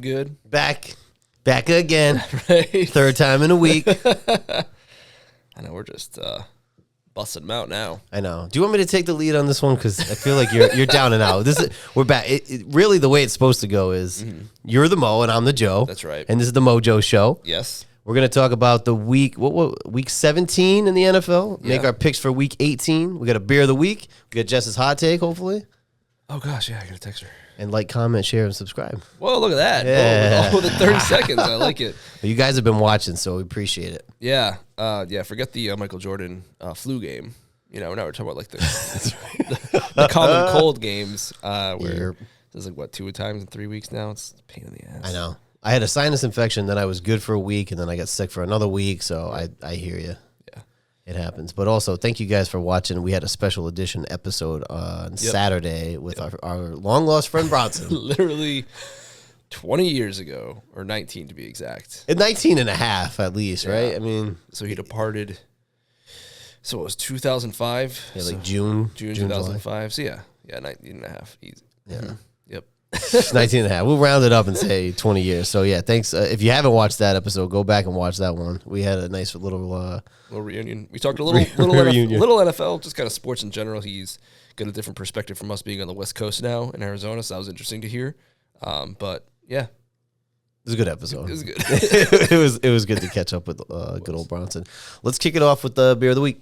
good. Back again. Right. Third time in a week. I know, we're just busting them out now. I know. Do you want me to take the lead on this one? Because I feel like you're down and out. We're back. Really, the way it's supposed to go is you're the Mo and I'm the Joe. That's right. And this is the MOJO show. Yes. We're going to talk about the week 17 in the NFL. Yeah. Make our picks for week 18. We got a beer of the week. We got Jess's hot take, hopefully. Oh, gosh, yeah, I got a text her. And like, comment, share, and subscribe. Whoa, look at that. Yeah. Oh, the 30 seconds. I like it. Well, you guys have been watching, so we appreciate it. Yeah. Forget the Michael Jordan flu game. You know, now we're talking about like the common cold games where there's like, 2 times in 3 weeks now? It's a pain in the ass. I know. I had a sinus infection, then I was good for a week, and then I got sick for another week, so I hear you. Yeah. It happens. But also, thank you guys for watching. We had a special edition episode on Saturday with our long-lost friend Bronson. Literally 20 years ago, or 19 to be exact. 19 and a half, at least, right? I mean... So he departed... So it was 2005? Yeah, like June 2005. July. So yeah, 19 and a half. Easy. Yeah. Yep. 19 and a half. We'll round it up and say 20 years. So yeah, thanks. If you haven't watched that episode, go back and watch that one. We had a nice little reunion. We talked a little NFL, just kind of sports in general. He's got a different perspective from us being on the West Coast now in Arizona, so that was interesting to hear. But yeah. It was a good episode. It was good. it was good to catch up with good old Bronson. Let's kick it off with the beer of the week.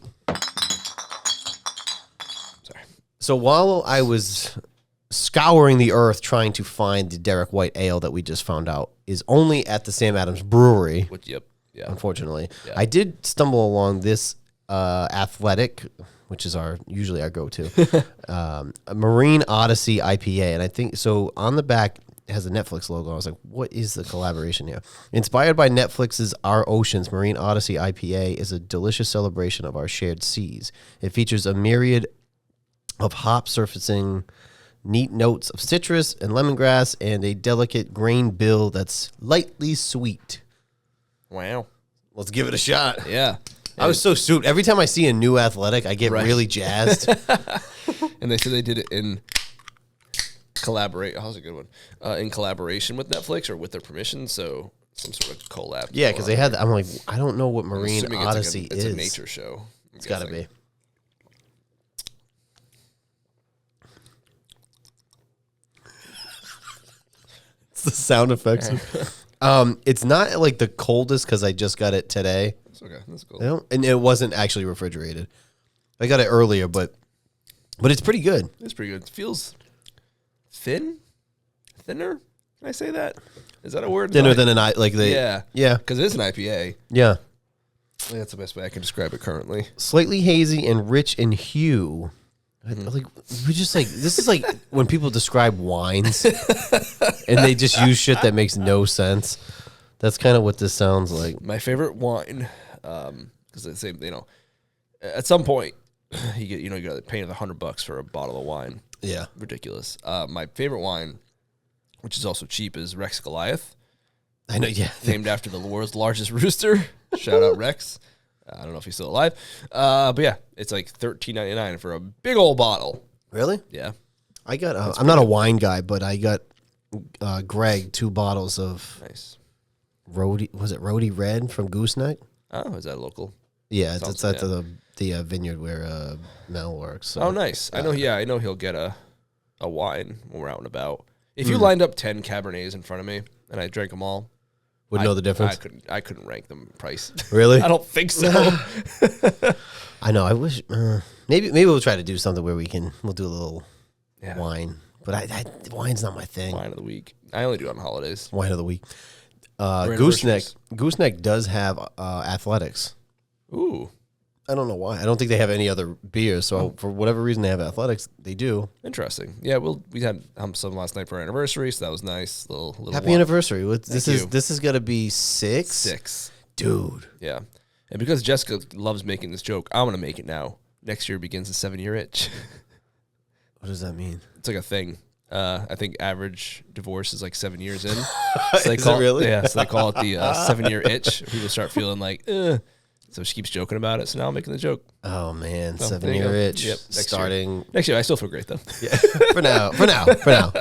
Sorry. So while I was scouring the earth trying to find the Derek White Ale that we just found out is only at the Sam Adams Brewery. Unfortunately. Yeah. I did stumble along this Athletic, which is usually our go-to, a Marine Odyssey IPA. And I think, so on the back, it has a Netflix logo. I was like, what is the collaboration here? Inspired by Netflix's Our Oceans, Marine Odyssey IPA is a delicious celebration of our shared seas. It features a myriad of hop surfacing, neat notes of citrus and lemongrass, and a delicate grain bill that's lightly sweet. Wow. Let's give it a shot. Yeah. I was so stoked. Every time I see a new Athletic, I get really jazzed. And they said they did it in how's a good one? In collaboration with Netflix or with their permission, so some sort of collab. Yeah, because they had. I'm like, I don't know what Marine Odyssey is. It's a nature show. It's got to be. It's the sound effects. It's not like the coldest because I just got it today. It's okay. That's cool. And it wasn't actually refrigerated. I got it earlier, but it's pretty good. It's pretty good. It feels thinner. Can I say that? Is that a word? Thinner than yeah, because it is an IPA. Yeah, I think that's the best way I can describe it currently. Slightly hazy and rich in hue. Like we just like this is like when people describe wines and they just use shit that makes no sense. That's kind of what this sounds like. My favorite wine, because the same, at some point you got to pay $100 for a bottle of wine. Yeah, ridiculous. My favorite wine, which is also cheap, is Rex Goliath. I know, yeah. Named after the world's largest rooster. Shout out Rex. I don't know if he's still alive. But yeah, it's like $13.99 for a big old bottle. Really? Yeah. I got. I'm not a wine guy, but I got Greg 2 bottles of nice. Roadie. Was it Roadie Red from Gooseneck? Oh, is that local? Yeah, it's at the vineyard where Mel works. So. Oh, nice. I know he'll get a wine when we're out and about. If you lined up 10 Cabernets in front of me and I drank them all, wouldn't know the difference. I couldn't rank them price. Really? I don't think so. I know. I wish maybe we'll try to do something where we'll do a little wine. But wine's not my thing. Wine of the week. I only do it on holidays. Wine of the week. Gooseneck does have Athletics. Ooh. I don't know why. I don't think they have any other beers. So for whatever reason they have Athletics, they do. Interesting. Yeah, we had some last night for our anniversary, so that was nice. Little happy anniversary. This is gonna be 6? 6. Dude. Yeah. And because Jessica loves making this joke, I'm gonna make it now. Next year begins the 7-year itch. What does that mean? It's like a thing. I think average divorce is like 7 years in. So they call it really? Yeah, so they call it the 7-year itch. People start feeling like, So she keeps joking about it. So now I'm making the joke. Oh man, so 7-year itch. Yep. Starting next year. I still feel great though. Yeah. For now.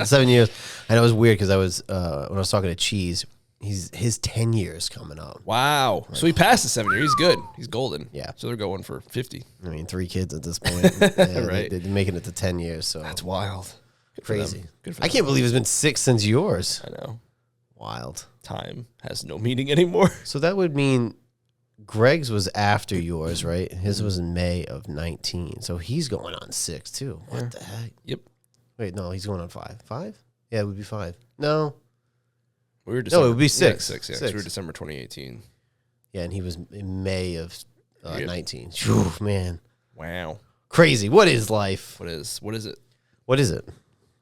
7 years. I know it was weird because I was when I was talking to Cheese. His 10 years coming up. Wow. So he passed the 7 year. He's good. He's golden. Yeah. So they're going for 50. I mean, 3 kids at this point. Yeah, right. They're making it to 10 years. So that's wild. Good crazy. Good for I can't believe it's been 6 since yours. I know. Wild. Time has no meaning anymore. So that would mean Greg's was after yours, right? His was in May of 19. So he's going on 6 too. What the heck? Yep. Wait, no, he's going on 5. 5? Yeah, it would be 5. No. We were December, no, it would be 6. Yeah, 6, yeah. 6. We were December 2018. Yeah, and he was in May of 19. Whew, man. Wow. Crazy. What is life? What is it? What is it?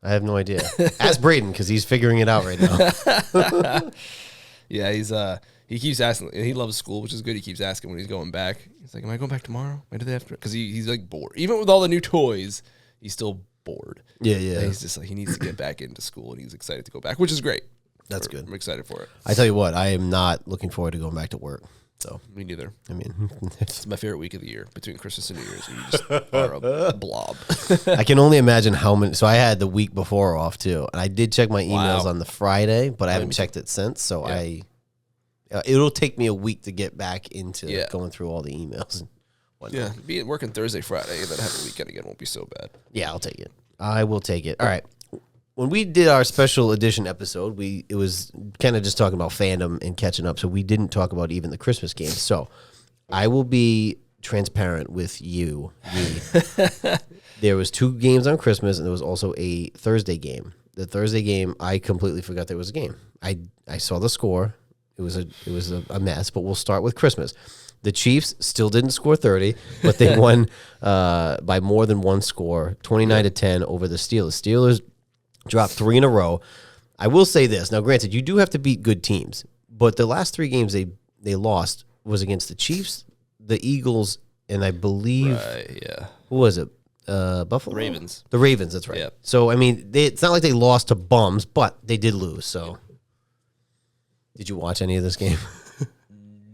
I have no idea. Ask Braden because he's figuring it out right now. Yeah, he keeps asking. He loves school, which is good. He keeps asking when he's going back. He's like, "Am I going back tomorrow? When do they have to?" Because he's like bored. Even with all the new toys, he's still bored. Yeah. And he's just like he needs to get back into school, and he's excited to go back, which is great. That's good. I'm excited for it. I tell you what, I am not looking forward to going back to work. So me neither. I mean, it's my favorite week of the year between Christmas and New Year's. You just are a blob. I can only imagine how many. So I had the week before off too, and I did check my emails on the Friday, but I haven't checked it since. So it'll take me a week to get back into going through all the emails and whatnot. Yeah, working Thursday, Friday, and then have a weekend again won't be so bad. Yeah, I'll take it. I will take it. All right. When we did our special edition episode, it was kind of just talking about fandom and catching up, so we didn't talk about even the Christmas games. So I will be transparent with you. There was 2 games on Christmas, and there was also a Thursday game. The Thursday game, I completely forgot there was a game. I saw the score. It was a mess, but we'll start with Christmas. The Chiefs still didn't score 30, but they won by more than one score, 29-10 over the Steelers. Steelers dropped 3 in a row. I will say this. Now, granted, you do have to beat good teams, but the last 3 games they lost was against the Chiefs, the Eagles, and I believe who was it? Buffalo? Ravens. The Ravens, that's right. Yep. So, I mean, it's not like they lost to bums, but they did lose. So, did you watch any of this game?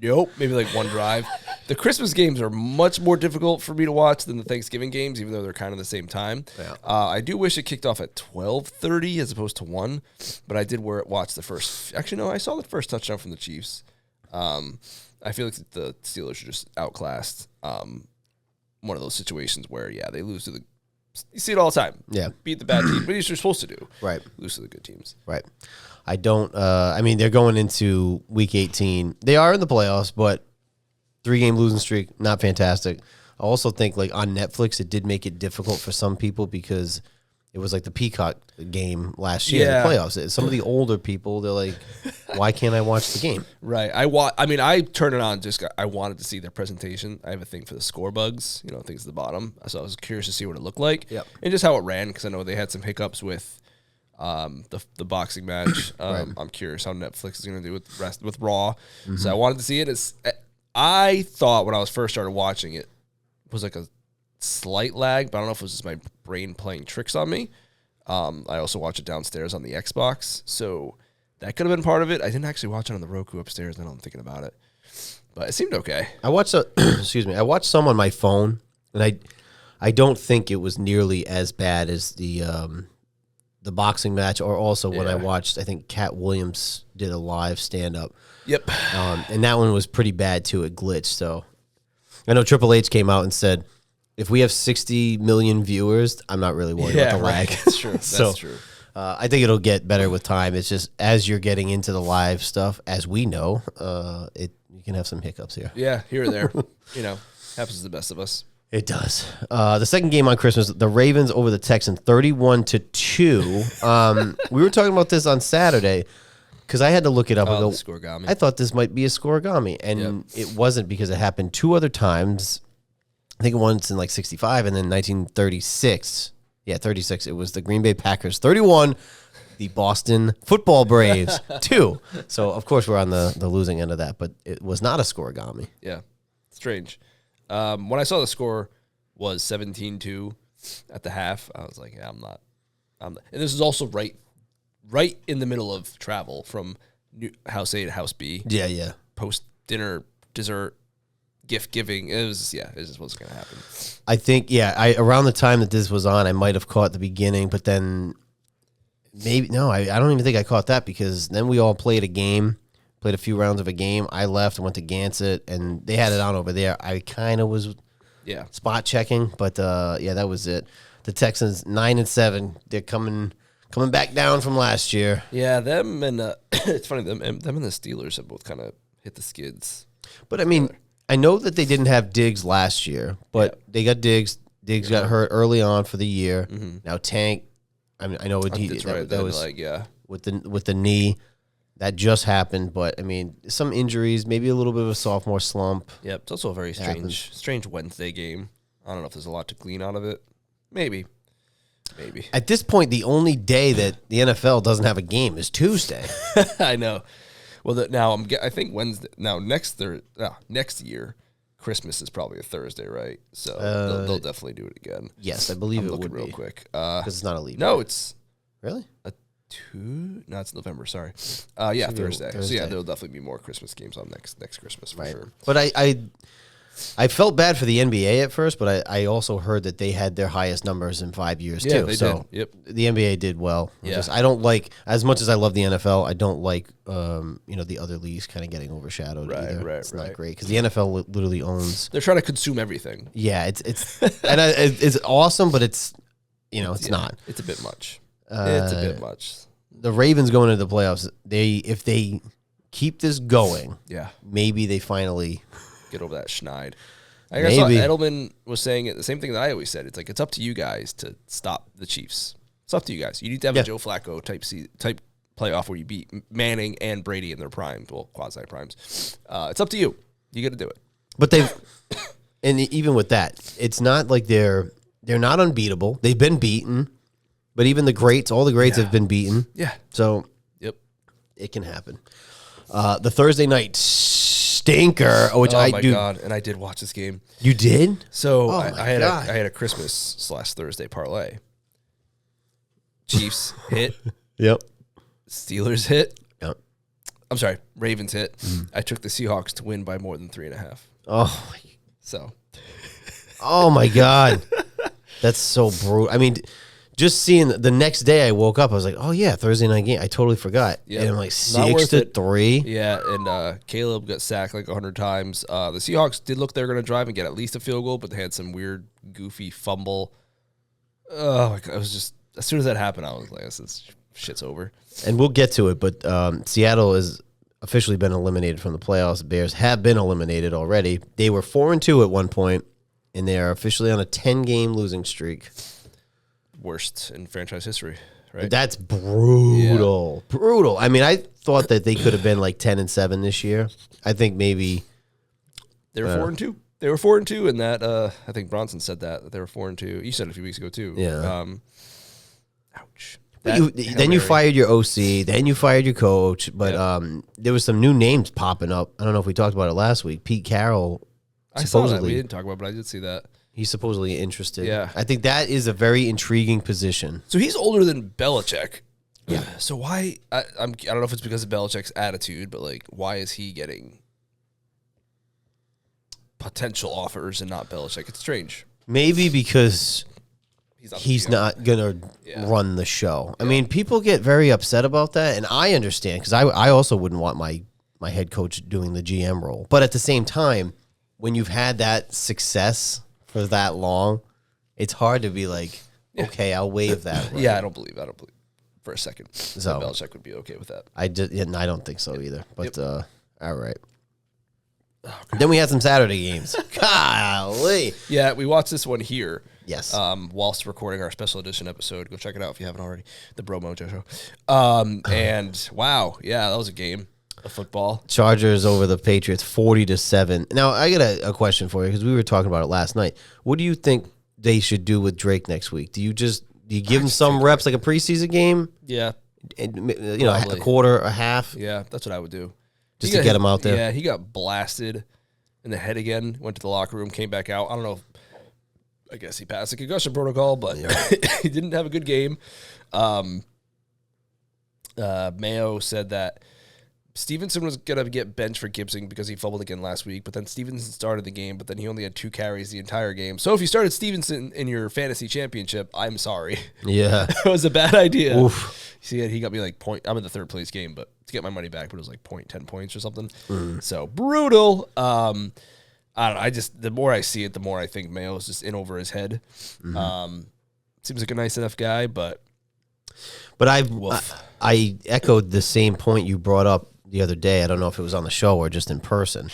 Nope. Maybe like one drive. The Christmas games are much more difficult for me to watch than the Thanksgiving games, even though they're kind of the same time. Yeah. I do wish it kicked off at 12:30 as opposed to 1, but I did watch the first. Actually, no, I saw the first touchdown from the Chiefs. I feel like the Steelers are just outclassed. One of those situations where, they lose to you see it all the time. Yeah. Beat the bad team. What you're supposed to do. Right. Lose to the good teams. Right. I don't, I mean, they're going into week 18. They are in the playoffs, but 3-game losing streak, not fantastic. I also think, like, on Netflix, it did make it difficult for some people because it was like the Peacock game last year in the playoffs. Some of the older people, they're like, why can't I watch the game? Right. I turned it on I wanted to see their presentation. I have a thing for the score bugs, things at the bottom. So I was curious to see what it looked like and just how it ran because I know they had some hiccups with the boxing match. Right. I'm curious how Netflix is going to do with Raw. Mm-hmm. So I wanted to see it. I thought when I was first started watching it was like a slight lag, but I don't know if it was just my brain playing tricks on me. I also watch it downstairs on the Xbox, so that could have been part of it. I didn't actually watch it on the Roku upstairs. Now I'm thinking about it, but it seemed okay. I watched I watched some on my phone, and I don't think it was nearly as bad as the boxing match, or also when I watched, I think Cat Williams did a live stand-up. Yep. And that one was pretty bad, too. It glitched. So I know Triple H came out and said, if we have 60 million viewers, I'm not really worried about the lag. That's true. That's true. I think it'll get better with time. It's just as you're getting into the live stuff, as we know, you can have some hiccups here. Yeah, here or there. Happens to the best of us. It does. The second game on Christmas, the Ravens over the Texans, 31-2. We were talking about this on Saturday because I had to look it up and go, scoregami. I thought this might be a scoregami, and it wasn't because it happened 2 other times. I think once in like 65 and then 1936. Yeah, 36. It was the Green Bay Packers 31, the Boston Football Braves 2. So, of course, we're on the losing end of that, but it was not a scoregami. Yeah, strange. When I saw the score was 17-2 at the half, I was like, yeah, I'm not. And this is also right in the middle of travel from house A to house B. Yeah. Post dinner, dessert, gift giving. It just wasn't going to happen. I think, around the time that this was on, I might have caught the beginning, but then maybe, no, I don't even think I caught that because then we all played a few rounds of a game. I left and went to Gansett, and they had it on over there. I kind of was spot checking, but that was it. The Texans 9-7. They're coming back down from last year. Yeah, them and it's funny, them and the Steelers have both kind of hit the skids. But I mean, I know that they didn't have Diggs last year, but they got Diggs. Diggs got hurt early on for the year. Mm-hmm. Now Tank, I mean, I know what that was with the knee. That just happened, but I mean, some injuries, maybe a little bit of a sophomore slump. Yep, it's also a very strange Wednesday game. I don't know if there's a lot to glean out of it. Maybe. At this point, the only day that the NFL doesn't have a game is Tuesday. I know. Well, I think Wednesday. Now next year, Christmas is probably a Thursday, right? So they'll definitely do it again. Yes, I believe it would real be. Quick because it's not a leap. No, it's really No, it's November. Sorry. Thursday. So yeah, there'll definitely be more Christmas games on next Christmas for sure. But I felt bad for the NBA at first, but I also heard that they had their highest numbers in 5 years too. They did. Yep. The NBA did well. Yeah. I don't like, as much as I love the NFL, I don't like the other leagues kind of getting overshadowed either. Right. It's not great because the NFL literally owns. They're trying to consume everything. Yeah, it's it's awesome, but it's not. It's a bit much. It's a bit much. The Ravens going into the playoffs, if they keep this going, maybe they finally get over that schneid. I saw Edelman was saying it, the same thing that I always said. It's like, it's up to you guys to stop the Chiefs. It's up to you guys. You need to have a Joe Flacco type playoff where you beat Manning and Brady in their primes, well, quasi-primes. It's up to you. You got to do it. But and even with that, it's not like they're not unbeatable. They've been beaten. But even all the greats have been beaten. Yeah. So, it can happen. The Thursday night stinker, which oh my God, and I did watch this game. You did? So I had a Christmas / Thursday parlay. Chiefs hit. Yep. Steelers hit. Yep. I'm sorry, Ravens hit. I took the Seahawks to win by more than 3.5. Oh. So. Oh my God. That's so brutal. I mean, just seeing the next day I woke up, I was like, oh yeah, Thursday night game. I totally forgot. Yep. And I'm like 6-3. Yeah, and Caleb got sacked like 100 times. The Seahawks did look they were going to drive and get at least a field goal, but they had some weird, goofy fumble. Oh my God, it was just, as soon as that happened, I was like, this shit's over. And we'll get to it, but Seattle has officially been eliminated from the playoffs. The Bears have been eliminated already. They were 4-2 at one point, and they are officially on a 10-game losing streak. Worst in franchise history, right? That's brutal. Yeah. Brutal. I mean, I thought that they could have been like 10-7 this year. I think maybe they were 4-2. They were 4-2, and that I think Bronson said that they were 4-2. You said it a few weeks ago too. Yeah. Ouch. Then you fired your OC. Then you fired your coach. But there was some new names popping up. I don't know if we talked about it last week. Pete Carroll. I saw that. We didn't talk about it, but I did see that. He's supposedly interested. Yeah. I think that is a very intriguing position. So he's older than Belichick. Yeah. So why, I don't know if it's because of Belichick's attitude, but like, why is he getting potential offers and not Belichick? It's strange. Maybe because he's not going to run the show. I mean, people get very upset about that, and I understand because I also wouldn't want my head coach doing the GM role. But at the same time, when you've had that success for that long, it's hard to be like, okay, I'll waive that. Right? I don't believe for a second that Belichick would be okay with that. I don't think so either. But all right. Oh, then we had some Saturday games. Golly. Yeah, we watched this one here. Yes. Whilst recording our special edition episode. Go check it out if you haven't already. The Bro Mojo Show. And wow, yeah, that was a game. Football. Chargers over the Patriots 40-7. Now I got a question for you because we were talking about it last night. What do you think they should do with Drake next week? Do you give him some reps like a preseason game? Yeah. And, a quarter, a half? Yeah, that's what I would do. Just to get him out there? Yeah, he got blasted in the head again, went to the locker room, came back out. I don't know. I guess he passed the concussion protocol, but he didn't have a good game. Mayo said that Stevenson was going to get benched for Gibson because he fumbled again last week, but then Stevenson started the game, but then he only had 2 carries the entire game. So if you started Stevenson in your fantasy championship, I'm sorry. Yeah. It was a bad idea. Oof. See, he got me like I'm in the 3rd place game, but to get my money back, but it was like 10 points or something. So brutal. I don't know. The more I see it, the more I think Mayo is just in over his head. Seems like a nice enough guy, but I echoed the same point you brought up the other day. I don't know if it was on the show or just in person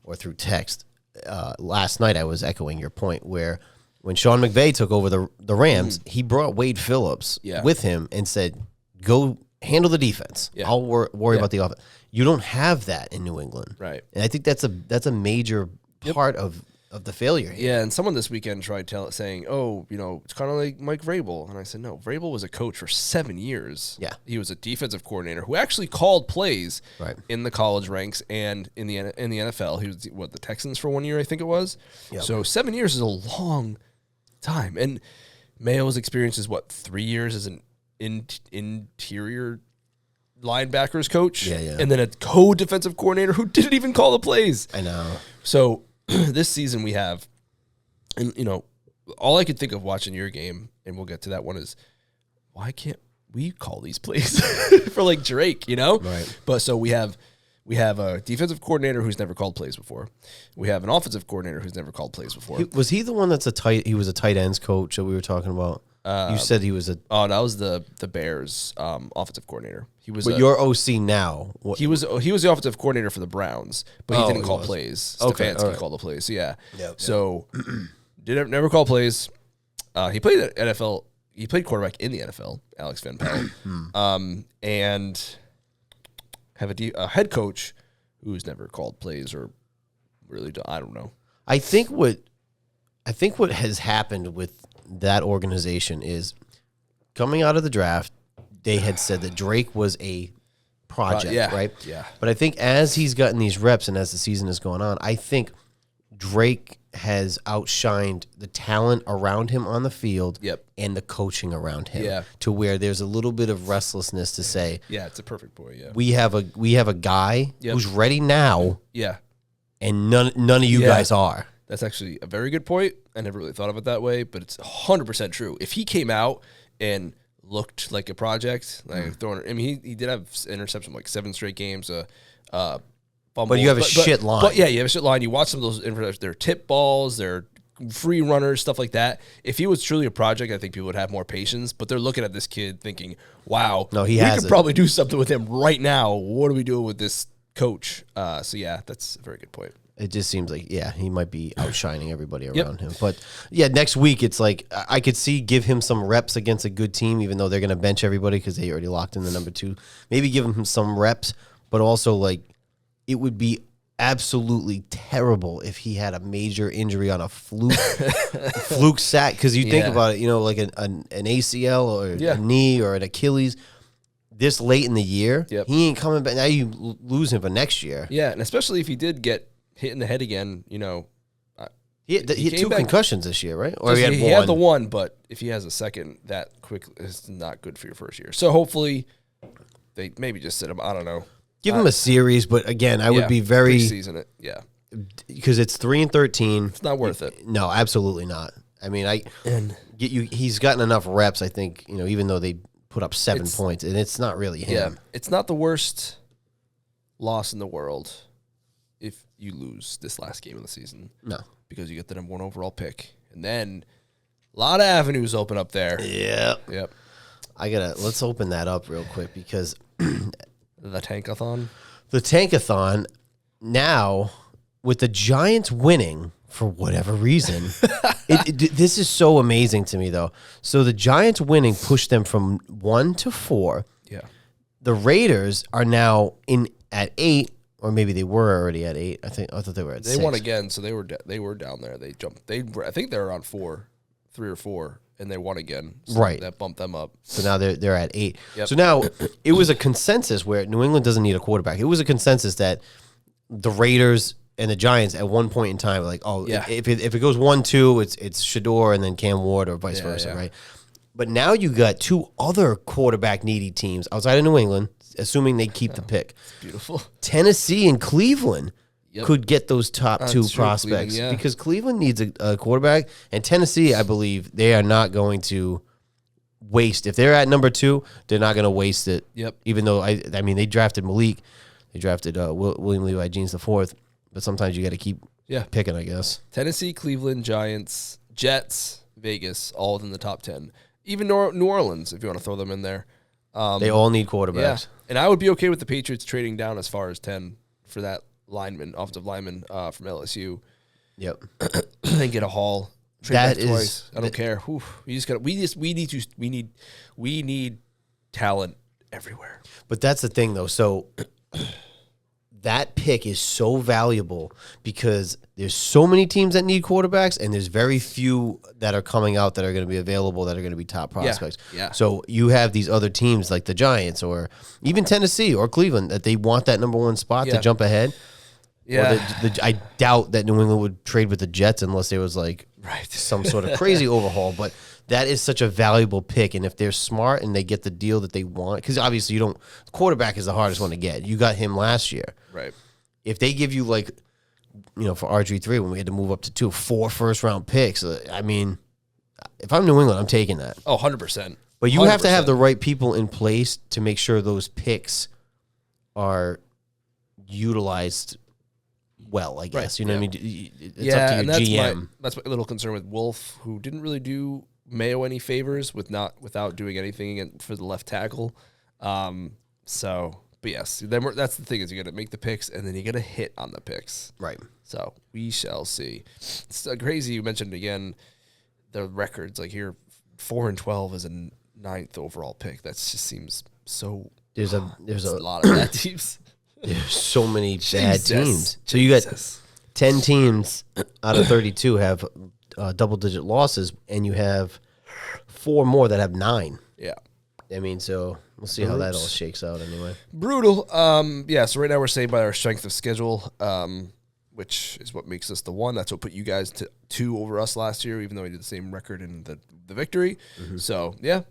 or through text. Last night I was echoing your point where when Sean McVay took over the Rams, he brought Wade Phillips with him and said, go handle the defense. Yeah. I'll worry about the offense. You don't have that in New England. Right. And I think that's a major part of the failure here. Yeah, and someone this weekend tried saying, oh, it's kind of like Mike Vrabel. And I said, no, Vrabel was a coach for 7 years. Yeah. He was a defensive coordinator who actually called plays in the college ranks and in the NFL. He was, the Texans for 1 year, I think it was. Yep. So 7 years is a long time. And Mayo's experience is, 3 years as an interior linebackers coach? Yeah. And then a co-defensive coordinator who didn't even call the plays. I know. So this season we have, and all I could think of watching your game, and we'll get to that one, is why can't we call these plays for like Drake, Right. But so we have a defensive coordinator who's never called plays before. We have an offensive coordinator who's never called plays before. Was he the one that's he was a tight ends coach that we were talking about? You said he was a... Oh, that was the Bears offensive coordinator. He was. But your OC now. He was the offensive coordinator for the Browns, but he didn't call plays. Okay, Stefanski called the plays. Yeah. So never call plays. He played at NFL. He played quarterback in the NFL. Alex Van Pelt. And have a head coach who's never called plays or really done. I don't know. I think what has happened with that organization is coming out of the draft, they had said that Drake was a project, right? Yeah. But I think as he's gotten these reps and as the season has gone on, I think Drake has outshined the talent around him on the field and the coaching around him to where there's a little bit of restlessness to say, it's a perfect boy, we have a guy who's ready now, and none of you guys are. That's actually a very good point. I never really thought of it that way, but it's 100% true. If he came out and looked like a project, like he did have interception like 7 straight games, fumble. But you have a shit line. But you have a shit line. You watch some of those, they're tip balls, they're free runners, stuff like that. If he was truly a project, I think people would have more patience. But they're looking at this kid thinking, wow, we could probably do something with him right now. What are we doing with this coach? So that's a very good point. It just seems like, he might be outshining everybody around him. But, next week, it's like I could give him some reps against a good team, even though they're going to bench everybody because they already locked in the number 2. Maybe give him some reps, but also, it would be absolutely terrible if he had a major injury on a fluke sack. Because you think about it, like an ACL or a knee or an Achilles. This late in the year, he ain't coming back. Now you lose him for next year. Yeah, and especially if he did get hit in the head again, he had 2 concussions this year, right? Or he had the one, but if he has a second that quick, it's not good for your first year. So hopefully they maybe just sit him. I don't know. Give him a series, but again, I would be very preseason it. Because it's 3-13. It's not worth it. No, absolutely not. I mean, he's gotten enough reps. I think even though they put up 7 points, and it's not really him. Yeah, it's not the worst loss in the world if you lose this last game of the season. No. Because you get the number 1 overall pick. And then a lot of avenues open up there. Yep. Let's open that up real quick because the Tankathon. The Tankathon, now with the Giants winning for whatever reason, this is so amazing to me though. So the Giants winning pushed them from 1 to 4. Yeah. The Raiders are now at 8. Or maybe they were already at 8. I thought they were at 6. They won again, so they were down there. They jumped. I think they were on 4, 3 or 4, and they won again. So right. That bumped them up. So now they're at 8. Yep. So now it was a consensus where New England doesn't need a quarterback. It was a consensus that the Raiders and the Giants at one point in time were like, if it goes 1-2, it's Shador and then Cam Ward or vice versa, right? But now you got 2 other quarterback needy teams outside of New England, assuming they keep the pick. Beautiful. Tennessee and Cleveland could get those top two prospects because Cleveland needs a quarterback, and Tennessee, I believe, they are not going to waste. If they're at number 2, they're not going to waste it. Yep. Even though, I mean, they drafted Malik. They drafted William Levi Jeans IV, but sometimes you got to keep picking, I guess. Tennessee, Cleveland, Giants, Jets, Vegas, all in the top 10. Even New Orleans, if you want to throw them in there. They all need quarterbacks. Yeah. And I would be okay with the Patriots trading down as far as 10 for that offensive lineman from LSU. Yep. And get a haul. Trade that back twice. I don't care. Whew. We need talent everywhere. But that's the thing, though. So that pick is so valuable because there's so many teams that need quarterbacks, and there's very few that are coming out that are going to be available that are going to be top prospects. Yeah. So you have these other teams like the Giants or even Tennessee or Cleveland that they want that number 1 spot to jump ahead. Yeah. I doubt that New England would trade with the Jets unless there was some sort of crazy overhaul. But that is such a valuable pick. And if they're smart and they get the deal that they want, because obviously quarterback is the hardest one to get. You got him last year. Right. If they give you for RG3 when we had to move up to 4 first-round picks, I mean, if I'm New England, I'm taking that. Oh, 100%. But you have to have the right people in place to make sure those picks are utilized well, I guess. Right. You know what I mean? It's up to your GM. That's my little concern with Wolf, who didn't really do Mayo any favors without doing anything for the left tackle. But yes, that's the thing is you got to make the picks and then you got to hit on the picks. Right. So we shall see. It's crazy. You mentioned again the records like here, 4-12 is a 9th overall pick. That just seems so. There's a lot of bad teams. There's so many bad teams. So you got 10 teams out of 32 have double-digit losses, and you have 4 more that have 9. Yeah. I mean, so we'll see how that all shakes out anyway. Brutal. So right now we're saying by our strength of schedule, which is what makes us the 1. That's what put you guys to 2 over us last year, even though we did the same record in the victory. Mm-hmm. So, yeah,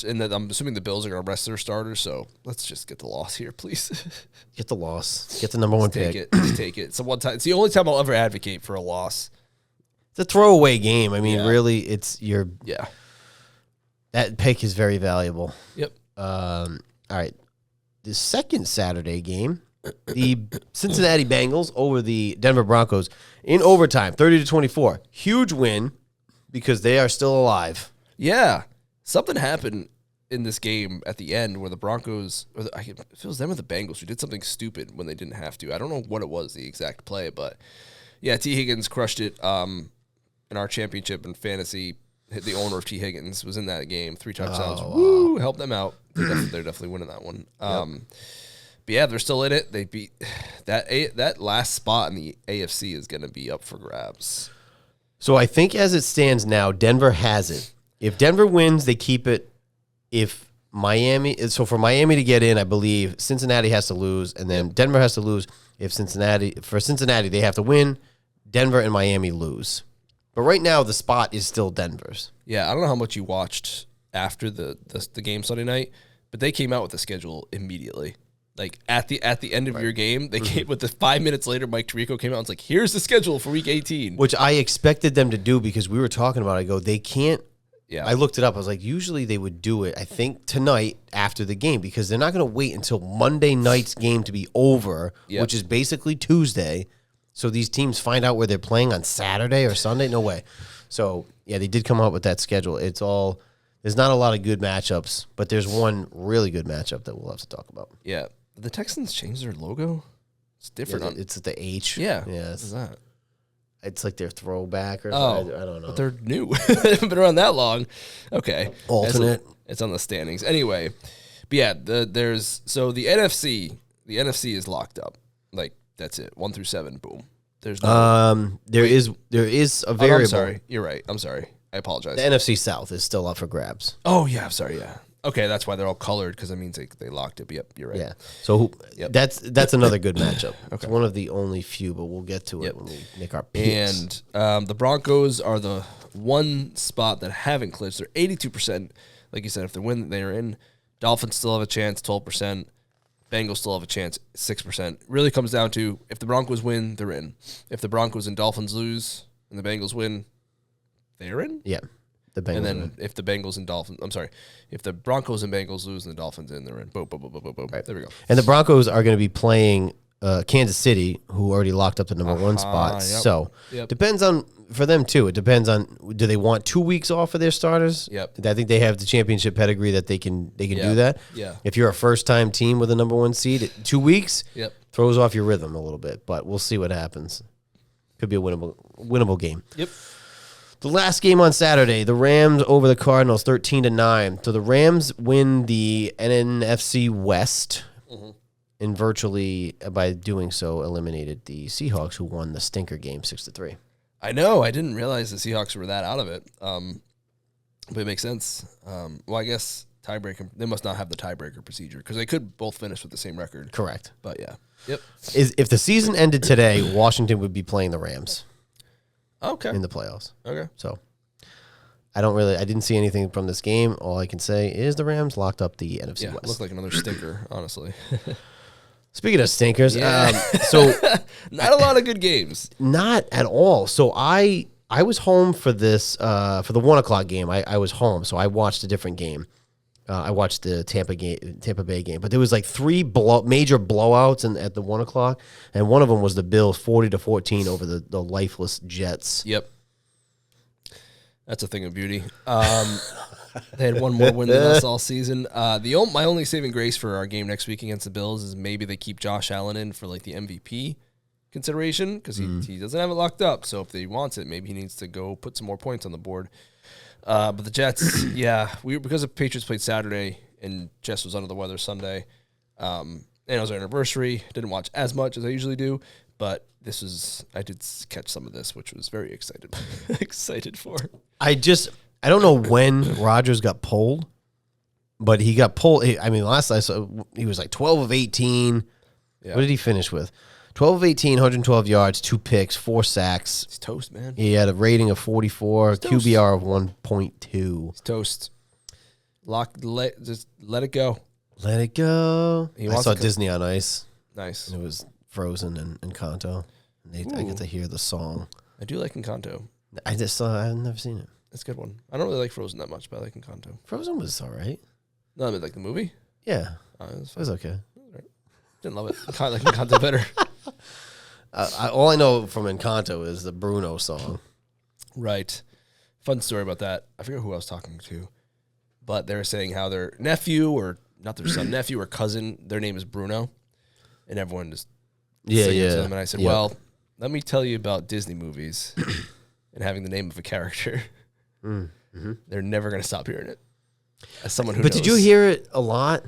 and then I'm assuming the Bills are going to rest their starters, so let's just get the loss here, please. Get the loss. Get the number 1 pick. Just take it. It's the only time I'll ever advocate for a loss. It's a throwaway game. I mean, really, it's your... Yeah. That pick is very valuable. Yep. All right. The second Saturday game, the Cincinnati Bengals over the Denver Broncos in overtime, 30-24. Huge win because they are still alive. Yeah. Something happened in this game at the end where the Broncos, it feels them or the Bengals, who did something stupid when they didn't have to. I don't know what it was, the exact play, but yeah, T. Higgins crushed it in our championship in fantasy. The owner of T. Higgins was in that game, 3 touchdowns. Oh, wow. Woo! Helped them out. They're definitely winning that one. But yeah, they're still in it. They beat that last spot in the AFC is going to be up for grabs. So I think as it stands now, Denver has it. If Denver wins, they keep it. If so for Miami to get in, I believe Cincinnati has to lose, and then Denver has to lose. For Cincinnati, they have to win. Denver and Miami lose. But right now, the spot is still Denver's. Yeah, I don't know how much you watched after the game Sunday night, but they came out with the schedule immediately. Like at the end of your game, they came with the 5 minutes later. Mike Tirico came out and was like, "Here's the schedule for Week 18," which I expected them to do because we were talking about it. I go, they can't. Yeah, I looked it up. I was like, usually they would do it, I think, tonight after the game because they're not going to wait until Monday night's game to be over, which is basically Tuesday. So these teams find out where they're playing on Saturday or Sunday. No way. So, yeah, they did come out with that schedule. There's not a lot of good matchups, but there's one really good matchup that we'll have to talk about. Yeah. Did the Texans change their logo? It's different. Yeah, it's the H. Yeah. Yeah. What is that? It's like their throwback or something. I don't know. But they're new. They haven't been around that long. Okay. Alternate. It's on the standings. Anyway, but yeah, the NFC is locked up. Like, that's it. 1 through 7, boom. There's no there is a variable. I'm sorry. You're right. I'm sorry. I apologize. The NFC South is still up for grabs. Oh, yeah. I'm sorry. Yeah. Okay, that's why they're all colored because that means they locked it. Yep, you're right. Yeah. So that's another good matchup. Okay. It's one of the only few, but we'll get to it when we make our picks. And the Broncos are the one spot that haven't clinched. They're 82%. Like you said, if they win, they're in. Dolphins still have a chance, 12%. Bengals still have a chance, 6%. Really comes down to if the Broncos win, they're in. If the Broncos and Dolphins lose and the Bengals win, they're in? Yeah. The Bengals and then if the Bengals and Dolphins, if the Broncos and Bengals lose and the Dolphins in, they're in. Boom, boom, boom, boom, boom, boom. Right. There we go. And the Broncos are going to be playing Kansas City, who already locked up the number one spot. Yep. So depends on, for them too, it depends on, do they want 2 weeks off for their starters? Yep. I think they have the championship pedigree that they can do that. Yeah. If you're a first-time team with a number one seed, 2 weeks throws off your rhythm a little bit, but we'll see what happens. Could be a winnable game. Yep. The last game on Saturday, the Rams over the Cardinals, 13-9. So the Rams win the NFC West, and virtually by doing so eliminated the Seahawks, who won the stinker game 6-3. I know. I didn't realize the Seahawks were that out of it. But it makes sense. Well, I guess tiebreaker. They must not have the tiebreaker procedure because they could both finish with the same record. Correct. But yeah. Yep. If the season ended today, Washington would be playing the Rams. Okay. In the playoffs. Okay. So I didn't see anything from this game. All I can say is the Rams locked up the NFC West. It looked like another stinker, honestly. Speaking of stinkers, so not a lot of good games. Not at all. So I was home for this for the 1 o'clock game. I was home, so I watched a different game. I watched the Tampa Bay game, but there was like 3 major blowouts at the 1 o'clock, and one of them was the Bills 40-14 over the lifeless Jets. Yep, that's a thing of beauty. They had one more win than us all season. My only saving grace for our game next week against the Bills is maybe they keep Josh Allen in for like the MVP consideration because he doesn't have it locked up. So if he wants it, maybe he needs to go put some more points on the board. But the Jets, because the Patriots played Saturday and Jess was under the weather Sunday, and it was our anniversary. Didn't watch as much as I usually do, but I did catch some of this, which was very excited for. I don't know when Rodgers got pulled, but he got pulled. I mean, last I saw, he was like 12 of 18. Yeah. What did he finish with? 12 of 18, 112 yards, 2 picks, 4 sacks. He's toast, man. He had a rating of 44, QBR of 1.2. He's toast. Just let it go. Let it go. I saw Disney on Ice. Nice. And it was Frozen and Encanto. And I get to hear the song. I do like Encanto. I've never seen it. It's a good one. I don't really like Frozen that much, but I like Encanto. Frozen was all right. No, I mean, like the movie? Yeah. It was okay. Right. Didn't love it. I like Encanto better. All I know from Encanto is the Bruno song. Right. Fun story about that. I forget who I was talking to, but they were saying how their nephew, or not their son, nephew or cousin, their name is Bruno, and everyone just singing to them. And I said, well, let me tell you about Disney movies and having the name of a character. Mm-hmm. They're never going to stop hearing it. As someone who knows. Did you hear it a lot?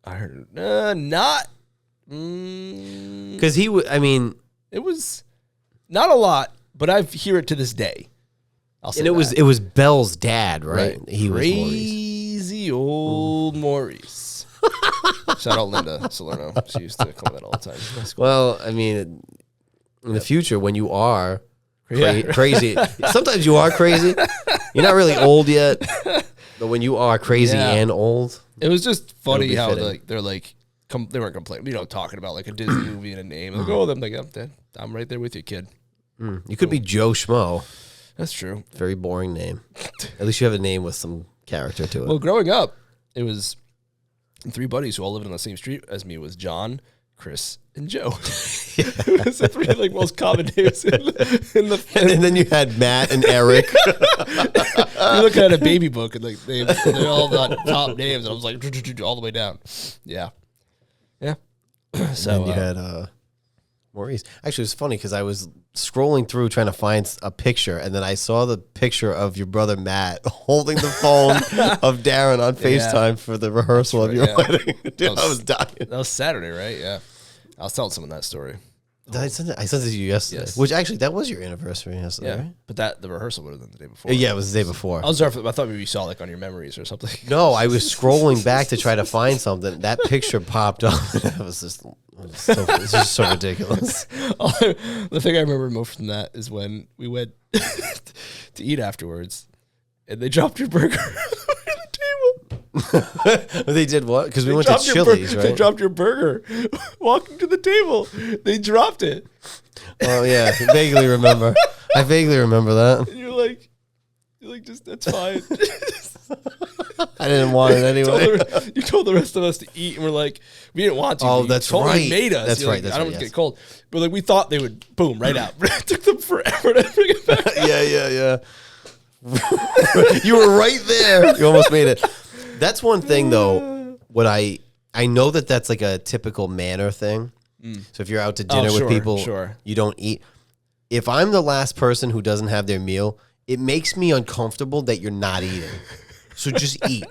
I heard it. Not. Because it was not a lot, but I hear it to this day. It was Belle's dad, right? He Crazy was old Maurice. Shout out Linda Salerno. She used to come that all the time. Well, I mean, in the future, when you are crazy, sometimes you are crazy. You're not really old yet, but when you are crazy and old, it was just funny how they're like. They weren't complaining, talking about like a Disney movie and a name. Like, I'm like, I'm right there with you, kid. You could be Joe Schmo. That's true. Very boring name. At least you have a name with some character to it. Well, growing up, it was 3 buddies who all lived on the same street as me. Was John, Chris, and Joe. It was the 3 most common names in the family. And then you had Matt and Eric. You look at a baby book and they're all the top names, and I was like all the way down. Yeah. Yeah. So then you had Maurice. Actually, it was funny because I was scrolling through trying to find a picture, and then I saw the picture of your brother Matt holding the phone of Darren on FaceTime for the rehearsal of your wedding. Dude, I was dying. That was Saturday, right? Yeah. I was telling someone that story. I sent it to you yesterday. Yes. Which actually, that was your anniversary yesterday, right? But the rehearsal would have been the day before. Yeah, it was the day before. I thought maybe you saw like on your memories or something. No, I was scrolling back to try to find something. That picture popped up. It was just so ridiculous. The thing I remember most from that is when we went to eat afterwards, and they dropped your burger on the table. They did what? Because we went to Chili's, right? They dropped your burger. Walking to the table, they dropped it. Oh yeah, I vaguely remember that. And you're like, just that's fine. I didn't want it anyway. You told the rest of us to eat, and we're like, we didn't want to. Oh, that's right. Made us. That's You're right. Like, that's I don't right, want to yes. get cold, but like we thought they would boom right out. It took them forever to bring it back. Yeah. You were right there. You almost made it. That's one thing though. What I know that's like a typical manner thing. So if you're out to dinner with people, you don't eat. If I'm the last person who doesn't have their meal, it makes me uncomfortable that you're not eating. So just eat.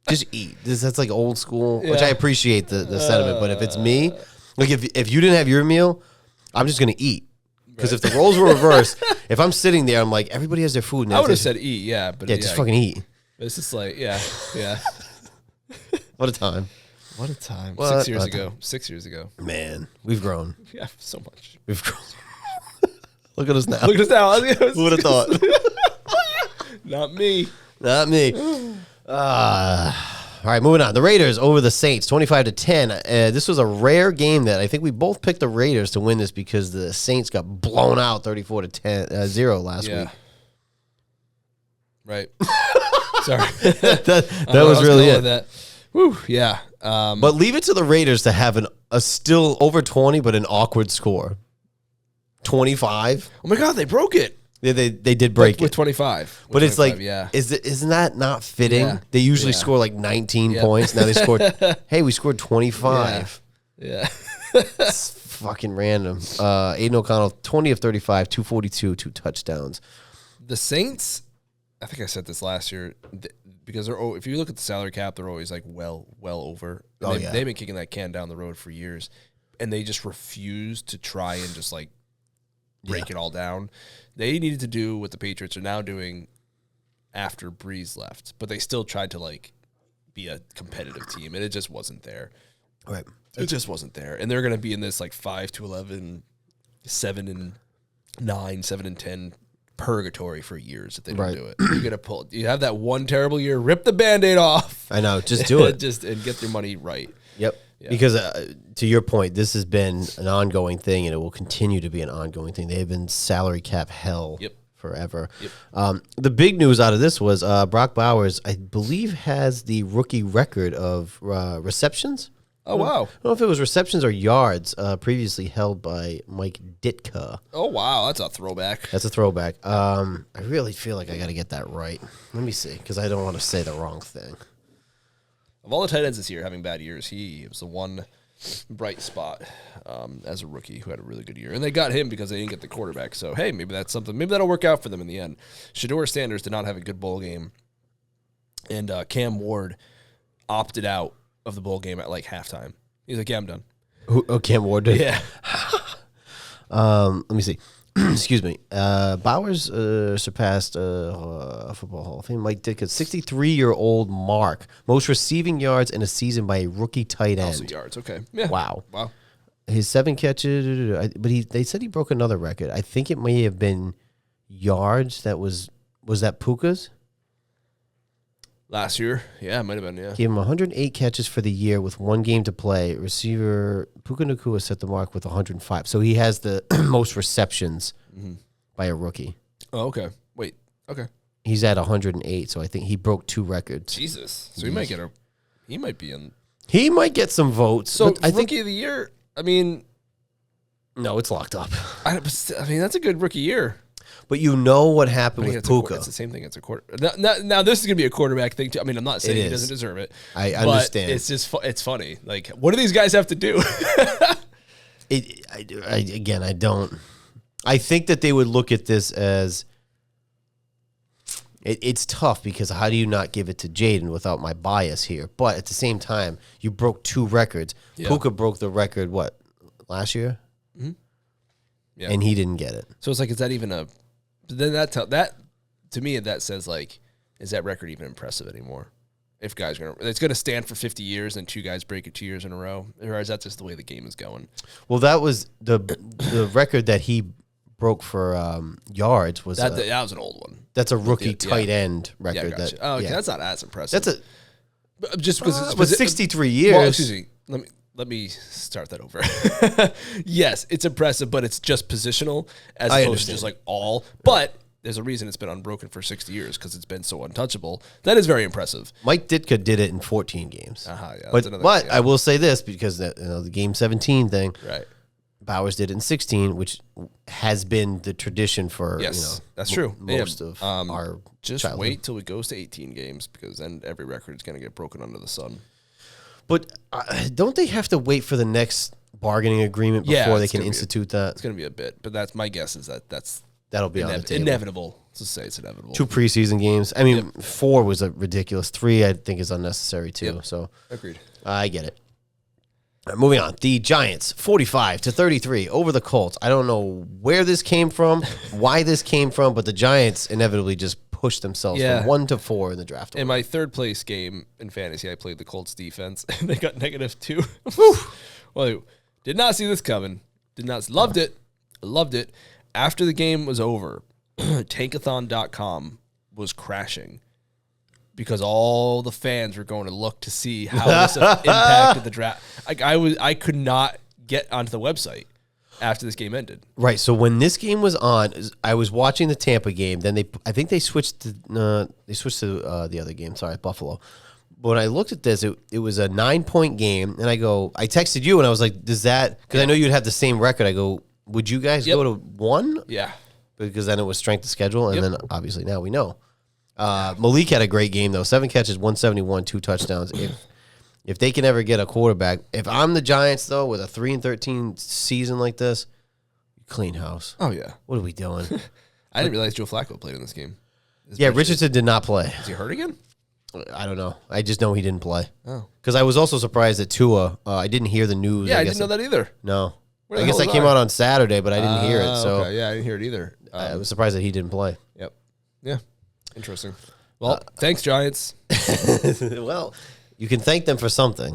Just eat. That's like old school, which I appreciate the sentiment. But if it's me, like if you didn't have your meal, I'm just going to eat. Because if the roles were reversed, if I'm sitting there, I'm like, everybody has their food. And I would have said eat, but just fucking eat. It's just like, yeah. What a time. What a time. What 6 years a ago. 6 years ago. Man, we've grown. Yeah, so much. We've grown. Look at us now. Look at us now. Who would have thought? Not me. Not me. All right, moving on. The Raiders over the Saints, 25-10. This was a rare game that I think we both picked the Raiders to win this because the Saints got blown out 34-0 last week. Right. Sorry. that was really it. That. Whew, yeah. But leave it to the Raiders to have a still over 20, but an awkward score. 25. Oh my God, they broke it. They did break it with 25. But it's like, yeah. Isn't that not fitting? Yeah. They usually score like 19 points. Now they scored. Hey, we scored 25. Yeah. It's fucking random. Aiden O'Connell, 20 of 35, 242, 2 touchdowns. The Saints, I think I said this last year, because if you look at the salary cap, they're always like well over. They've been kicking that can down the road for years, and they just refuse to try and just like break it all down. They needed to do what the Patriots are now doing after Breeze left, but they still tried to like be a competitive team, and it just wasn't there. Right. It just wasn't there. And they're going to be in this like 5-11, 7-9, 7-10 purgatory for years if they don't do it. You're going to pull. You have that one terrible year, rip the Band-Aid off. I know. Just do it. And get your money right. Yep. Yeah. Because to your point, this has been an ongoing thing, and it will continue to be an ongoing thing. They have been salary cap hell forever. Yep. The big news out of this was Brock Bowers, I believe, has the rookie record of receptions. Oh, wow. I don't know if it was receptions or yards, previously held by Mike Ditka. Oh, wow. That's a throwback. That's a throwback. I really feel like I got to get that right. Let me see, because I don't want to say the wrong thing. Of all the tight ends this year having bad years, he was the one bright spot as a rookie who had a really good year. And they got him because they didn't get the quarterback. So, hey, maybe that's something. Maybe that'll work out for them in the end. Shedeur Sanders did not have a good bowl game. And Cam Ward opted out of the bowl game at like halftime. He's like, yeah, I'm done. Cam Ward did? Yeah. Let me see. Excuse me. Bowers surpassed Football Hall of Fame Mike Ditka's 63-year-old mark. Most receiving yards in a season by a rookie tight end. Also yards, okay. Yeah. Wow. His 7 catches, but they said he broke another record. I think it may have been yards. Was that Puka's? Last year? Yeah, it might have been, yeah. Gave him 108 catches for the year with 1 game to play. Receiver Puka Nacua set the mark with 105. So he has the most receptions by a rookie. Oh, okay. Wait, okay. He's at 108, so I think he broke 2 records. Jesus. So he might be in. He might get some votes. So I think Rookie of the Year, I mean. No, it's locked up. I mean, that's a good rookie year. But you know what happened with Puka. It's the same thing. It's a quarter. Now this is going to be a quarterback thing, too. I mean, I'm not saying he doesn't deserve it. I understand. It's just it's funny. Like, what do these guys have to do? I don't. I think that they would look at this as it's tough because how do you not give it to Jaden without my bias here? But at the same time, you broke 2 records. Yeah. Puka broke the record, last year? Mm-hmm. Yeah. And he didn't get it. So it's like, is that even a... Then that to me, that says, like, is that record even impressive anymore? If guys are it's going to stand for 50 years and 2 guys break it 2 years in a row, or is that just the way the game is going? Well, that was the record that he broke for yards was that was an old one. That's a rookie tight end record. Yeah, gotcha. Okay, that's not as impressive. Just because it's 63 years. Well, excuse me. Let me start that over. Yes, it's impressive, but it's just positional as opposed to just like all. But there's a reason it's been unbroken for 60 years because it's been so untouchable. That is very impressive. Mike Ditka did it in 14 games. Yeah, but I will say this because the game 17 thing. Right. Bowers did it in 16, which has been the tradition for that's true. Most of our just childhood. Wait till it goes to 18 games because then every record is going to get broken under the sun. But don't they have to wait for the next bargaining agreement before they can institute that? It's going to be a bit, but that's my guess is that'll be on the table. Inevitable. Let's just say it's inevitable. 2 preseason games. I mean, 4 was a ridiculous. 3, I think, is unnecessary too. Yep. So agreed. I get it. All right, moving on. The Giants, 45-33 over the Colts. I don't know where this came from, why this came from, but the Giants inevitably just pushed themselves from 1 to 4 in the draft. In my third place game in fantasy, I played the Colts defense, and they got -2. Well, did not see this coming. Loved it. Loved it. After the game was over, tankathon.com was crashing because all the fans were going to look to see how this impacted the draft. I could not get onto the website after this game ended. Right. So when this game was on, I was watching the Tampa game. Then I think they switched to the other game. Sorry, Buffalo. But when I looked at this, it was a 9-point game, and I texted you, and I was like, "Does that?" Because I know you'd have the same record. I go, "Would you guys go to 1?" Yeah. Because then it was strength of schedule, and then obviously now we know. Malik had a great game though. 7 catches, 171, 2 touchdowns. If they can ever get a quarterback, if I'm the Giants though, with a 3-13 season like this, clean house. Oh yeah. What are we doing? I didn't realize Joe Flacco played in this game. Richardson did not play. Is he hurt again? I don't know. I just know he didn't play. Oh. Because I was also surprised at Tua. I didn't hear the news. Yeah, I didn't know that either. No. I guess that came out on Saturday, but I didn't hear it. So okay. Yeah, I didn't hear it either. I was surprised that he didn't play. Yep. Yeah. Interesting. Well, thanks, Giants. Well, you can thank them for something.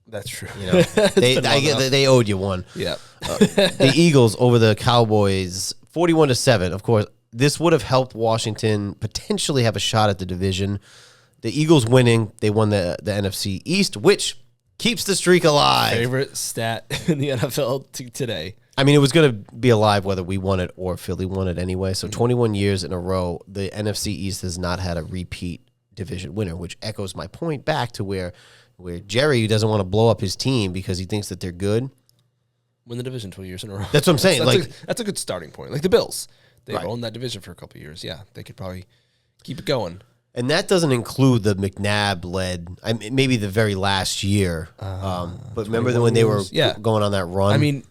That's true. You know, they owed you one. Yeah. The Eagles over the Cowboys, 41-7. Of course, this would have helped Washington potentially have a shot at the division. The Eagles winning, they won the NFC East, which keeps the streak alive. Favorite stat in the NFL today. I mean, it was going to be alive whether we won it or Philly won it anyway. So 21 years in a row, the NFC East has not had a repeat division winner, which echoes my point back to where Jerry doesn't want to blow up his team because he thinks that they're good. Win the division 2 years in a row. That's what I'm saying. That's a good starting point. Like the Bills. They've owned that division for a couple of years. Yeah, they could probably keep it going. And that doesn't include the McNabb-led, maybe the very last year. But remember when they were going on that run? I mean,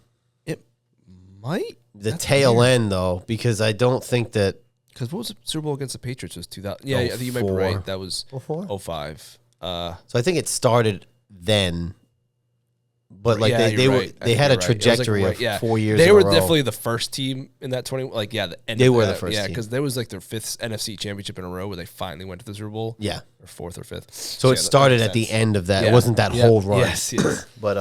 it might. The tail end, though, because I don't think that... Because what was the Super Bowl against the Patriots? Was 2000? Yeah, I think you might be right. That was 05. So I think it started then. But like they had a trajectory of 4 years. They were definitely the first team in that 20. Like they were the first. Yeah, because there was like their 5th NFC championship in a row where they finally went to the Super Bowl. Yeah, or 4th or 5th. So it started at the end of that. It wasn't that whole run. Yes. But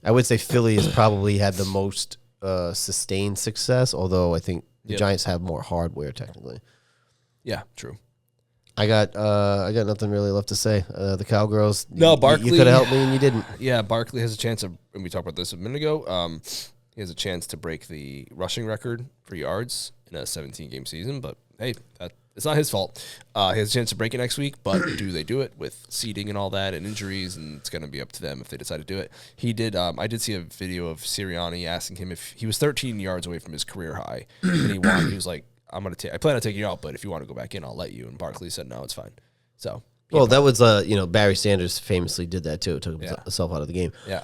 I would say Philly has probably had the most sustained success. Although I think the Giants have more hardware technically. Yeah, true. I got nothing really left to say. The Cowgirls. No, Barkley. You could have helped me and you didn't. Yeah, Barkley has a chance of, and we talked about this a minute ago. He has a chance to break the rushing record for yards in a 17-game season. But hey, it's not his fault. He has a chance to break it next week. But do they do it with seeding and all that and injuries? And it's going to be up to them if they decide to do it. He did. I did see a video of Sirianni asking him if he was 13 yards away from his career high, and he was like, I plan on taking you out, but if you want to go back in, I'll let you. And Barkley said, no, it's fine. So, well, that was Barry Sanders famously did that too. Took himself out of the game. Yeah.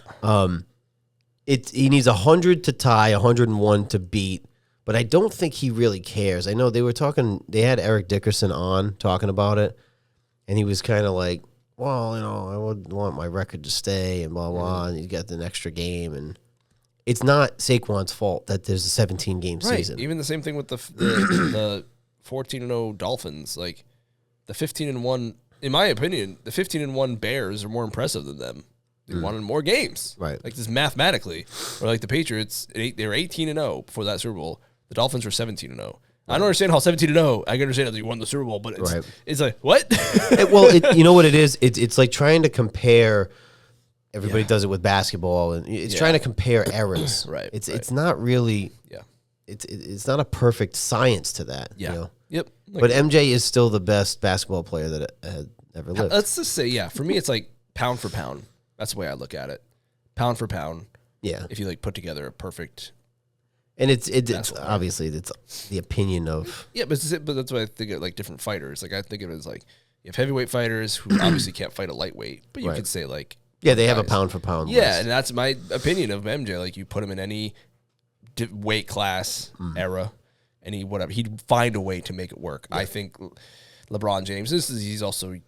He needs 100 to tie, 101 to beat, but I don't think he really cares. I know they were talking. They had Eric Dickerson on talking about it, and he was kind of like, well, I would want my record to stay and blah blah. And you got an extra game and. It's not Saquon's fault that there's a 17-game season. Even the same thing with the 14-0 Dolphins. Like the 15-1, in my opinion, the 15-1 Bears are more impressive than them. They wanted more games, right? Like this mathematically, or like the Patriots, they were 18-0 before that Super Bowl. The Dolphins were 17-0. I don't understand how 17-0. I can understand that you won the Super Bowl, but it's like what? You know what it is? It's like trying to compare. Everybody does it with basketball, and it's trying to compare eras. It's not really. Yeah. It's not a perfect science to that. Yeah. You know? Yep. But MJ is still the best basketball player that had ever lived. Let's just say, for me, it's like pound for pound. That's the way I look at it. Pound for pound. Yeah. If you like put together a perfect. And it's obviously it's the opinion of. Yeah, but that's why I think of like different fighters. Like I think of it as like you have heavyweight fighters who obviously can't fight a lightweight, but you could say like. Yeah, they have a pound for pound. Yeah, and that's my opinion of MJ. Like you put him in any weight class era, whatever, he'd find a way to make it work. I think LeBron James. He's also,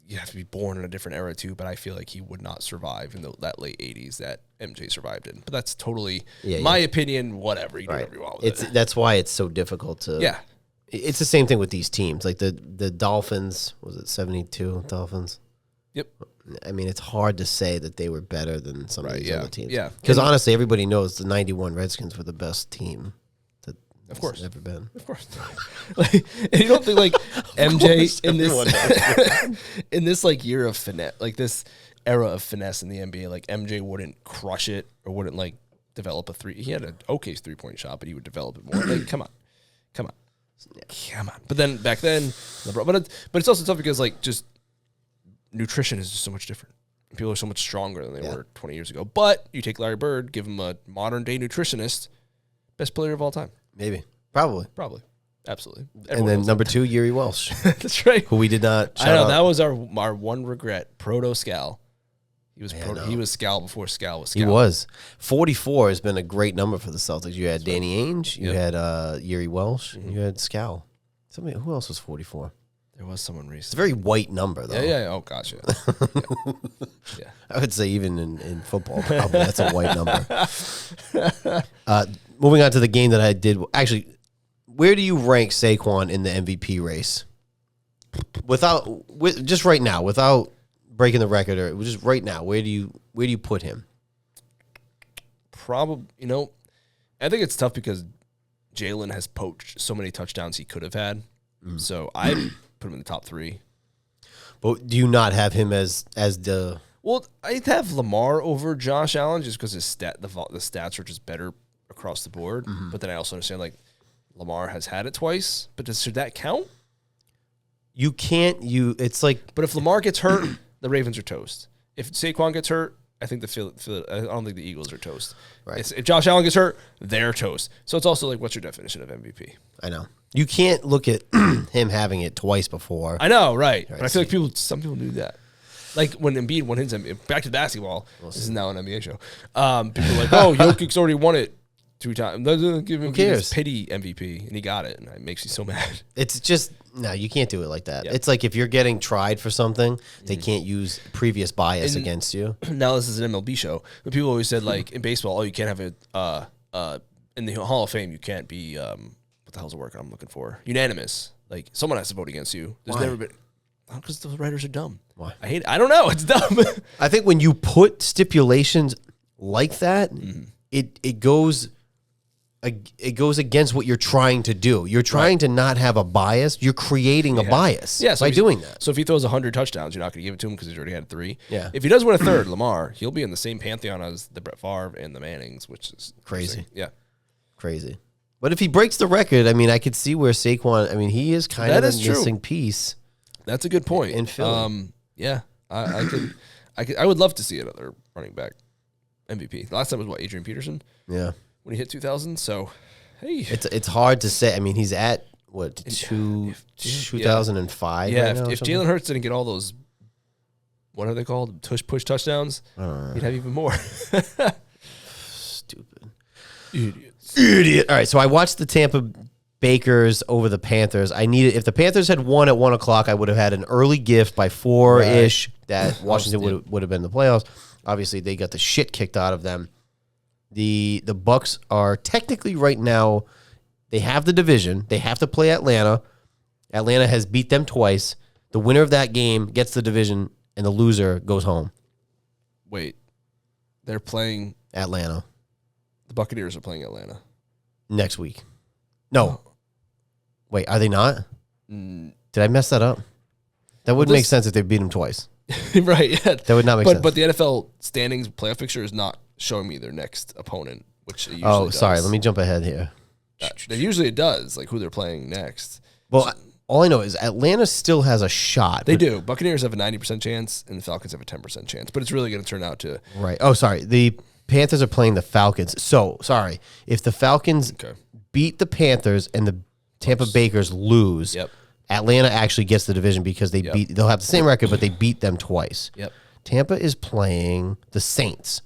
you have to be born in a different era too. But I feel like he would not survive in that late '80s that MJ survived in. But that's totally my opinion. Whatever you do, whatever you want with it. That's why it's so difficult to. Yeah, it's the same thing with these teams. Like the Dolphins, was it 72 Dolphins? Yep. I mean, it's hard to say that they were better than some of these other teams. Yeah. Because honestly, everybody knows the 91 Redskins were the best team that has ever been. Of course. Like, and you don't think like MJ in this like year of finesse, like this era of finesse in the NBA, like MJ wouldn't crush it or wouldn't like develop a three. He had an okay 3-point shot, but he would develop it more. Like, come on. But then back then, LeBron, but it's also tough because like just nutrition is just so much different. People are so much stronger than they were 20 years ago. But you take Larry Bird, give him a modern-day nutritionist, best player of all time. Maybe. Probably. Absolutely. And then number 2, Yuri Welsh. That's right. Who we did not shout out. That was our one regret. Proto-Scal. He was Scal before Scal was Scal. He was. 44 has been a great number for the Celtics. You had Danny Ainge. You had Yuri Welsh. And you had Scal. Who else was 44? There was someone recently. It's a very white number, though. Yeah. Oh, gosh, yeah. I would say even in football, probably that's a white number. Moving on to the game that I did. Actually, where do you rank Saquon in the MVP race? Just right now, without breaking the record, or just right now, where do you put him? Probably, I think it's tough because Jalen has poached so many touchdowns he could have had. So I put him in the top 3. But do you not have him as the? Well, I'd have Lamar over Josh Allen just because the stats are just better across the board. But then I also understand like Lamar has had it twice. But should that count? You can't. It's like. But if Lamar gets hurt, the Ravens are toast. If Saquon gets hurt, I think I don't think the Eagles are toast. Right. If Josh Allen gets hurt, they're toast. So it's also like, what's your definition of MVP? I know. You can't look at him having it twice before. I know, right? But I feel like some people knew that. Like when Embiid won his MVP, back to basketball. This is now an NBA show. People are like, oh, Jokic's already won it 2 times. Give him his pity MVP, and he got it, and it makes you so mad. It's just, no, you can't do it like that. Yep. It's like if you're getting tried for something, they can't use previous bias against you. Now this is an MLB show, but people always said like in baseball, you can't have it in the Hall of Fame, you can't be what the hell's the word I'm looking for? Unanimous. Like someone has to vote against you. There's never been. Because the writers are dumb. Why? I hate it. I don't know. It's dumb. I think when you put stipulations like that, it goes against what you're trying to do. You're trying to not have a bias. You're creating a bias by doing that. So if he throws 100 touchdowns, you're not going to give it to him because he's already had 3. Yeah. If he does win a third, Lamar, he'll be in the same pantheon as the Brett Favre and the Mannings, which is crazy. Yeah. Crazy. But if he breaks the record, I mean, I could see where Saquon, I mean, he is kind of a missing piece. That's a good point. In Philly. Yeah. I would love to see another running back MVP. The last time was what, Adrian Peterson? Yeah. When he hit 2,000. So, hey. It's hard to say. I mean, he's at, 2005? Yeah, right if Jalen Hurts didn't get all those, what are they called? Push touchdowns, he'd have even more. Stupid. Idiot. All right, so I watched the Tampa Bakers over the Panthers. If the Panthers had won at 1 o'clock, I would have had an early gift by 4-ish that Washington would have been in the playoffs. Obviously, they got the shit kicked out of them. The Bucs are technically right now, they have the division. They have to play Atlanta. Atlanta has beat them twice. The winner of that game gets the division, and the loser goes home. Wait, they're playing Atlanta. The Buccaneers are playing Atlanta next week. No. Wait, are they not? Did I mess that up? That would make sense if they beat them twice. Right, yeah. That would not make sense. But the NFL standings playoff picture is not showing me their next opponent, which it usually does. Sorry. Let me jump ahead here. Usually it does, like who they're playing next. Well, all I know is Atlanta still has a shot. They do. Buccaneers have a 90% chance, and the Falcons have a 10% chance. But it's really going to turn out to... Right. Oh, sorry. The Panthers are playing the Falcons. So, sorry. If the Falcons beat the Panthers and the Tampa Bakers lose... Yep. Atlanta actually gets the division because they'll have the same record, but they beat them twice. Yep. Tampa is playing the Saints.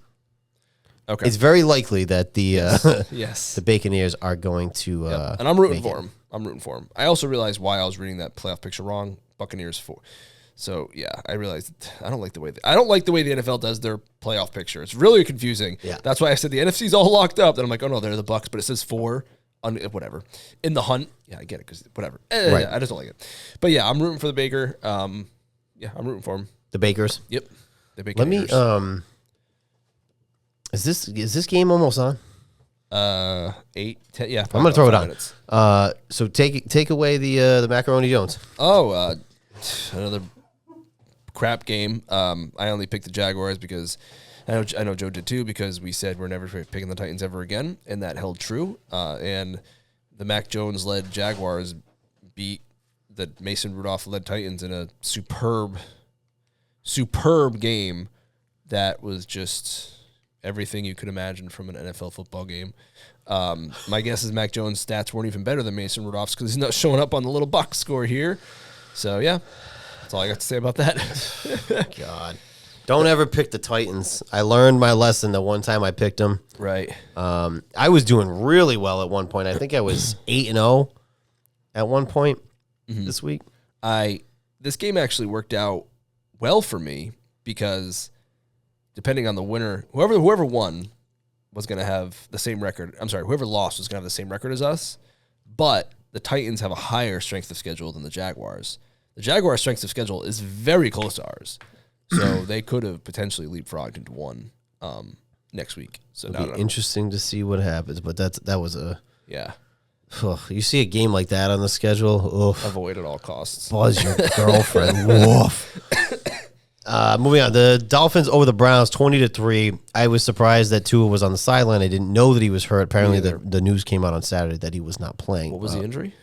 Okay. It's very likely that the yes. the Buccaneers are going to and I'm rooting for them. I'm rooting for them. I also realized why I was reading that playoff picture wrong. Buccaneers 4. So yeah, I realized I don't like the way the NFL does their playoff picture. It's really confusing. Yeah. That's why I said the NFC's all locked up. Then I'm like, oh no, they're the Bucks, but it says 4. Whatever. In the hunt. Yeah, I get it because whatever. Right. I just don't like it. But yeah, I'm rooting for the Baker. Yeah, I'm rooting for him. The Bakers. Yep. The Baker. Let me. Is this game almost on? 8, 10. Yeah, I'm gonna throw it on. Minutes. So take away the Macaroni Jones. Oh, another crap game. I only picked the Jaguars because. I know Joe did too, because we said we're never picking the Titans ever again, and that held true. And the Mac Jones-led Jaguars beat the Mason Rudolph-led Titans in a superb game that was just everything you could imagine from an NFL football game. My guess is Mac Jones' stats weren't even better than Mason Rudolph's because he's not showing up on the little box score here. So, yeah, that's all I got to say about that. God. Don't ever pick the Titans. I learned my lesson the one time I picked them. Right. I was doing really well at one point. I think I was 8-0 at one point this week. This game actually worked out well for me because depending on the winner, whoever won was going to have the same record. I'm sorry, whoever lost was going to have the same record as us. But the Titans have a higher strength of schedule than the Jaguars. The Jaguars' strength of schedule is very close to ours. So they could have potentially leapfrogged into one next week. So it'll be interesting to see what happens. But that was a yeah. You see a game like that on the schedule, avoid at all costs. Buzz your girlfriend. Woof. Moving on, the Dolphins over the Browns, 20-3. I was surprised that Tua was on the sideline. I didn't know that he was hurt. Apparently, the news came out on Saturday that he was not playing. What was the injury?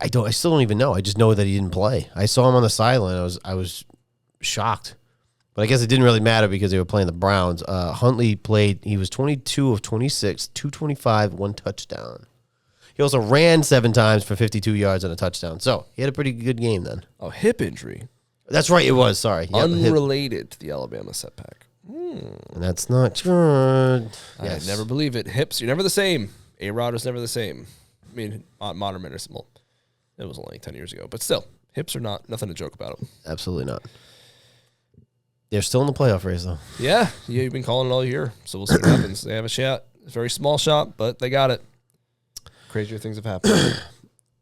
I still don't even know. I just know that he didn't play. I saw him on the sideline. I was shocked, but I guess it didn't really matter because they were playing the Browns. Huntley played. He was 22 of 26, 225, 1 touchdown. He also ran 7 times for 52 yards and a touchdown. So he had a pretty good game then. Oh, hip injury. That's right. It was. Sorry. Unrelated to the Alabama setback. And that's not good. Yes. I never believe it. Hips, you're never the same. A-Rod was never the same. I mean, modern medicine. Well, it was only 10 years ago, but still, hips are nothing to joke about. Absolutely not. They're still in the playoff race, though. Yeah, you've been calling it all year, so we'll see what happens. They have a shot. It's a very small shot, but they got it. Crazier things have happened.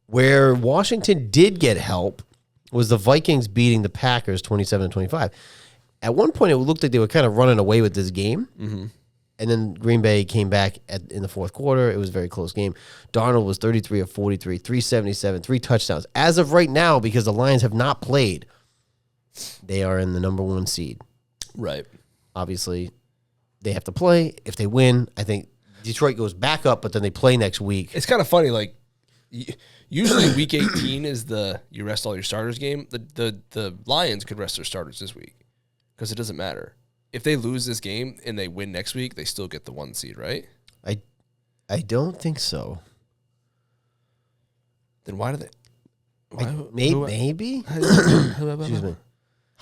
Where Washington did get help was the Vikings beating the Packers 27-25. At one point, it looked like they were kind of running away with this game. Mm-hmm. And then Green Bay came back in the fourth quarter. It was a very close game. Darnold was 33 of 43, 377, 3 touchdowns. As of right now, because the Lions have not played, they are in the number 1 seed. Right. Obviously, they have to play. If they win, I think Detroit goes back up, but then they play next week. It's kind of funny. Like, usually week 18 is the you rest all your starters game. The Lions could rest their starters this week because it doesn't matter. If they lose this game and they win next week, they still get the 1 seed, right? I don't think so. Then why do they? Maybe? Excuse me.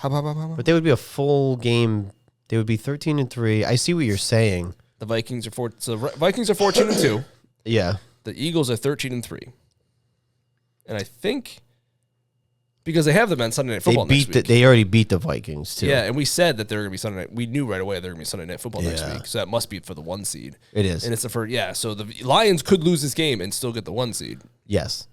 But they would be a full game. They would be 13-3. I see what you're saying. The Vikings are 14-2. Yeah. The Eagles are 13-3. And I think because they have them on Sunday Night Football next week. They already beat the Vikings, too. Yeah, and we said that they're going to be Sunday Night. We knew right away they're going to be Sunday Night Football next week. So that must be for the 1 seed. It is. And it's the first. Yeah, so the Lions could lose this game and still get the 1 seed. Yes.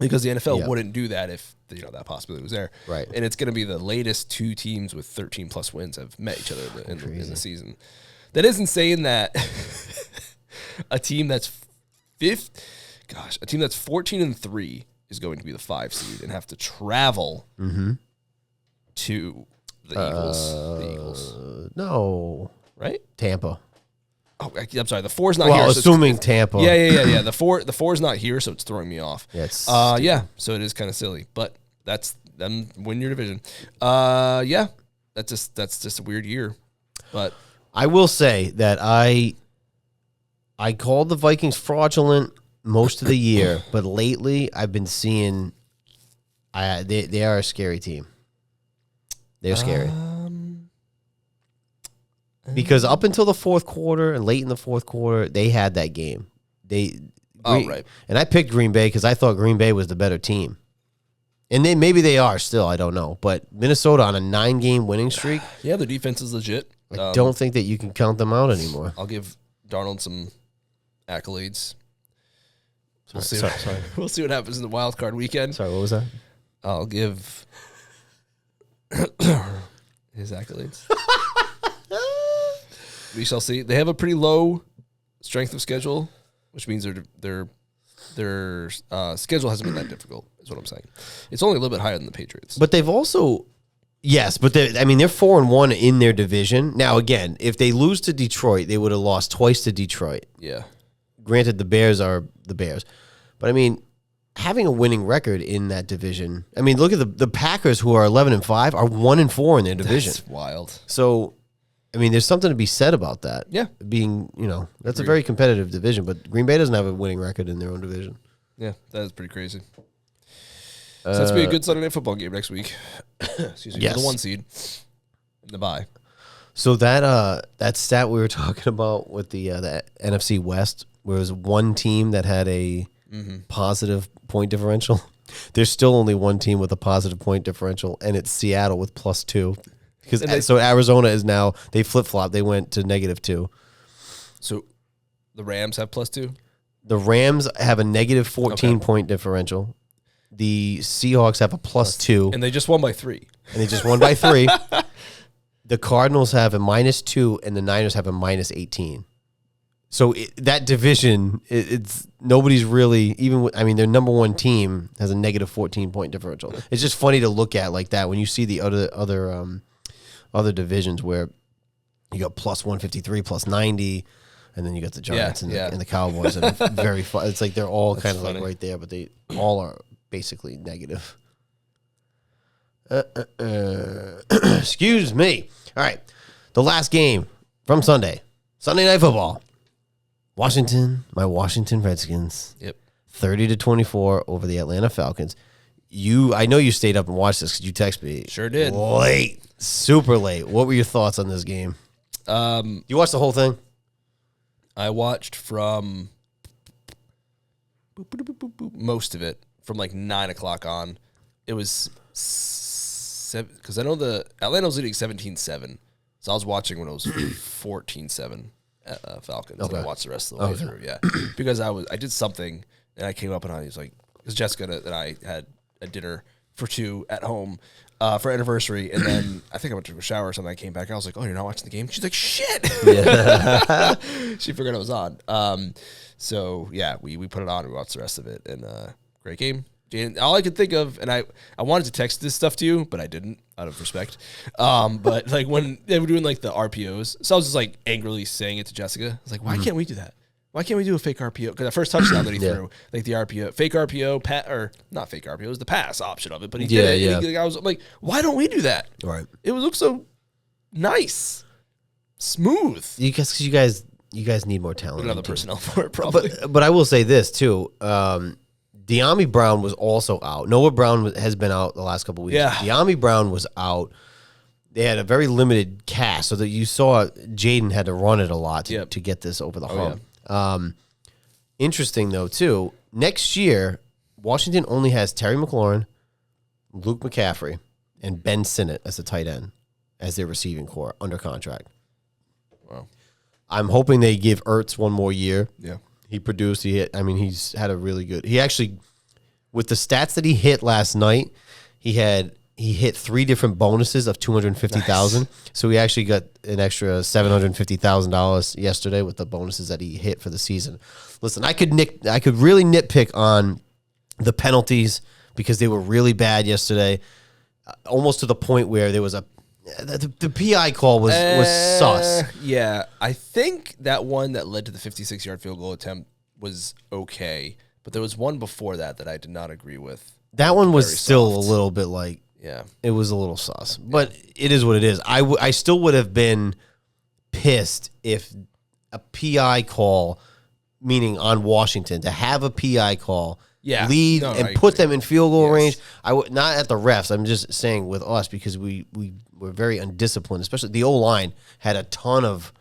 Because the NFL wouldn't do that if that possibility was there. Right. And it's going to be the latest 2 teams with 13-plus wins have met each other in the season. That isn't saying that a team that's 14-3 is going to be the 5 seed and have to travel to the Eagles. No. Right? Tampa. Oh, I'm sorry. The 4's not well, here. Well, assuming Tampa. Yeah. The 4's not here, so it's throwing me off. Yeah, so it is kind of silly, but that's them win your division. Yeah, that's just a weird year. But I will say that I called the Vikings fraudulent most of the year, but lately I've been seeing they are a scary team. They're scary. Because up until the fourth quarter and late in the fourth quarter, they had that game. Right. And I picked Green Bay because I thought Green Bay was the better team. And maybe they are still, I don't know. But Minnesota on a 9-game winning streak. Yeah, their defense is legit. I don't think that you can count them out anymore. I'll give Darnold some accolades. We'll see what happens in the wild card weekend. Sorry, what was that? I'll give his accolades. We shall see. They have a pretty low strength of schedule, which means their schedule hasn't been that difficult, is what I'm saying. It's only a little bit higher than the Patriots. But they've also, yes, but they're 4-1 in their division. Now, again, if they lose to Detroit, they would have lost twice to Detroit. Yeah. Granted, the Bears are the Bears. But, having a winning record in that division, look at the Packers, who are 11-5, are 1-4 in their division. That's wild. So, there's something to be said about that. Yeah. Being, that's a very competitive division, but Green Bay doesn't have a winning record in their own division. Yeah, that is pretty crazy. So that's going to be a good Sunday Night Football game next week. Excuse me, yes. For the 1 seed in the bye. So that stat we were talking about with the NFC West, where it was one team that had a positive point differential. There's still only one team with a positive point differential, and it's Seattle with +2. So Arizona is now, they flip-flopped. They went to -2. So the Rams have +2? The Rams have a -14 point differential. The Seahawks have a +2. And they just won by 3. The Cardinals have a -2, and the Niners have a -18. So that division, it's nobody's really, even their number one team has a -14 point differential. It's just funny to look at like that when you see the other divisions where you got +153, +90, and then you got the Giants and the Cowboys. And it's very fun. It's like they're all kind of like right there, but they all are basically negative. Excuse me. All right. The last game from Sunday Night Football. My Washington Redskins. Yep. 30-24 over the Atlanta Falcons. I know you stayed up and watched this because you texted me. Sure did. Late. Super late. What were your thoughts on this game? You watched the whole thing? I watched from most of it from like 9 o'clock on. It was because I know the Atlanta was leading 17-7, so I was watching when it was 14-7 at Falcons. Okay. And I watched the rest of the way through. Yeah, because I did something and I came up and I was like, because Jessica and I had a dinner for 2 at home for anniversary, and then I think I went to a shower or something. I came back. I was like, "Oh, you're not watching the game?" She's like, "Shit!" Yeah. She figured it was on. So yeah, we put it on. We watched the rest of it, and great game. Jane, all I could think of, and I wanted to text this stuff to you, but I didn't out of respect. But like when they were doing like the RPOs, so I was just like angrily saying it to Jessica. I was like, "Why can't we do that? Why can't we do a fake RPO?" Because the first touchdown that he threw, like the RPO, fake RPO, or not fake RPO, it was the pass option of it, but he did it. Yeah. I was like, why don't we do that? Right. It would look so nice, smooth. Because you guys need more talent. Another personnel for it, probably. But I will say this too. De'Ami Brown was also out. Noah Brown has been out the last couple of weeks. Yeah. De'Ami Brown was out. They had a very limited cast, so that you saw Jaden had to run it a lot to get this over the hump. Yeah. Interesting though too. Next year, Washington only has Terry McLaurin, Luke McCaffrey, and Ben Sinnott as the tight end as their receiving core under contract. Wow. I'm hoping they give Ertz one more year. Yeah. He produced. He's had a really good. He actually, with the stats that he hit last night, he hit 3 different bonuses of $250,000. Nice. So he actually got an extra $750,000 yesterday with the bonuses that he hit for the season. Listen, I could really nitpick on the penalties, because they were really bad yesterday, almost to the point where there was the PI call was sus. Yeah, I think that one that led to the 56-yard field goal attempt was okay, but there was one before that I did not agree with. That one was still a little bit like, yeah, it was a little sus, but it is what it is. I still would have been pissed if a PI call, meaning on Washington, to have a PI call, lead and put them in field goal range. I would not at the refs. I'm just saying with us, because we were very undisciplined. Especially the O-line had a ton of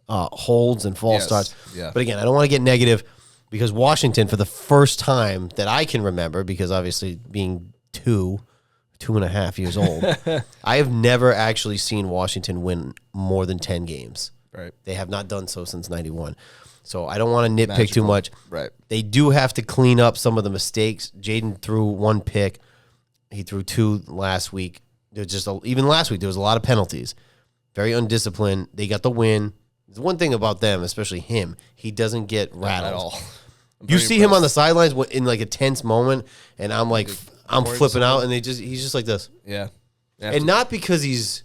holds and false starts. Yeah. But again, I don't want to get negative, because Washington, for the first time that I can remember, because obviously being 2.5 years old, I have never actually seen Washington win more than 10 games. Right. They have not done so since 91. So I don't want to nitpick too much. Right. They do have to clean up some of the mistakes. Jaden threw one pick. He threw two last week. There's just even last week there was a lot of penalties. Very undisciplined. They got the win. The one thing about them, especially him, he doesn't get rattled at all. You see him on the sidelines in like a tense moment, and I'm like, I'm flipping out, and he's just like this. Yeah. And not because he's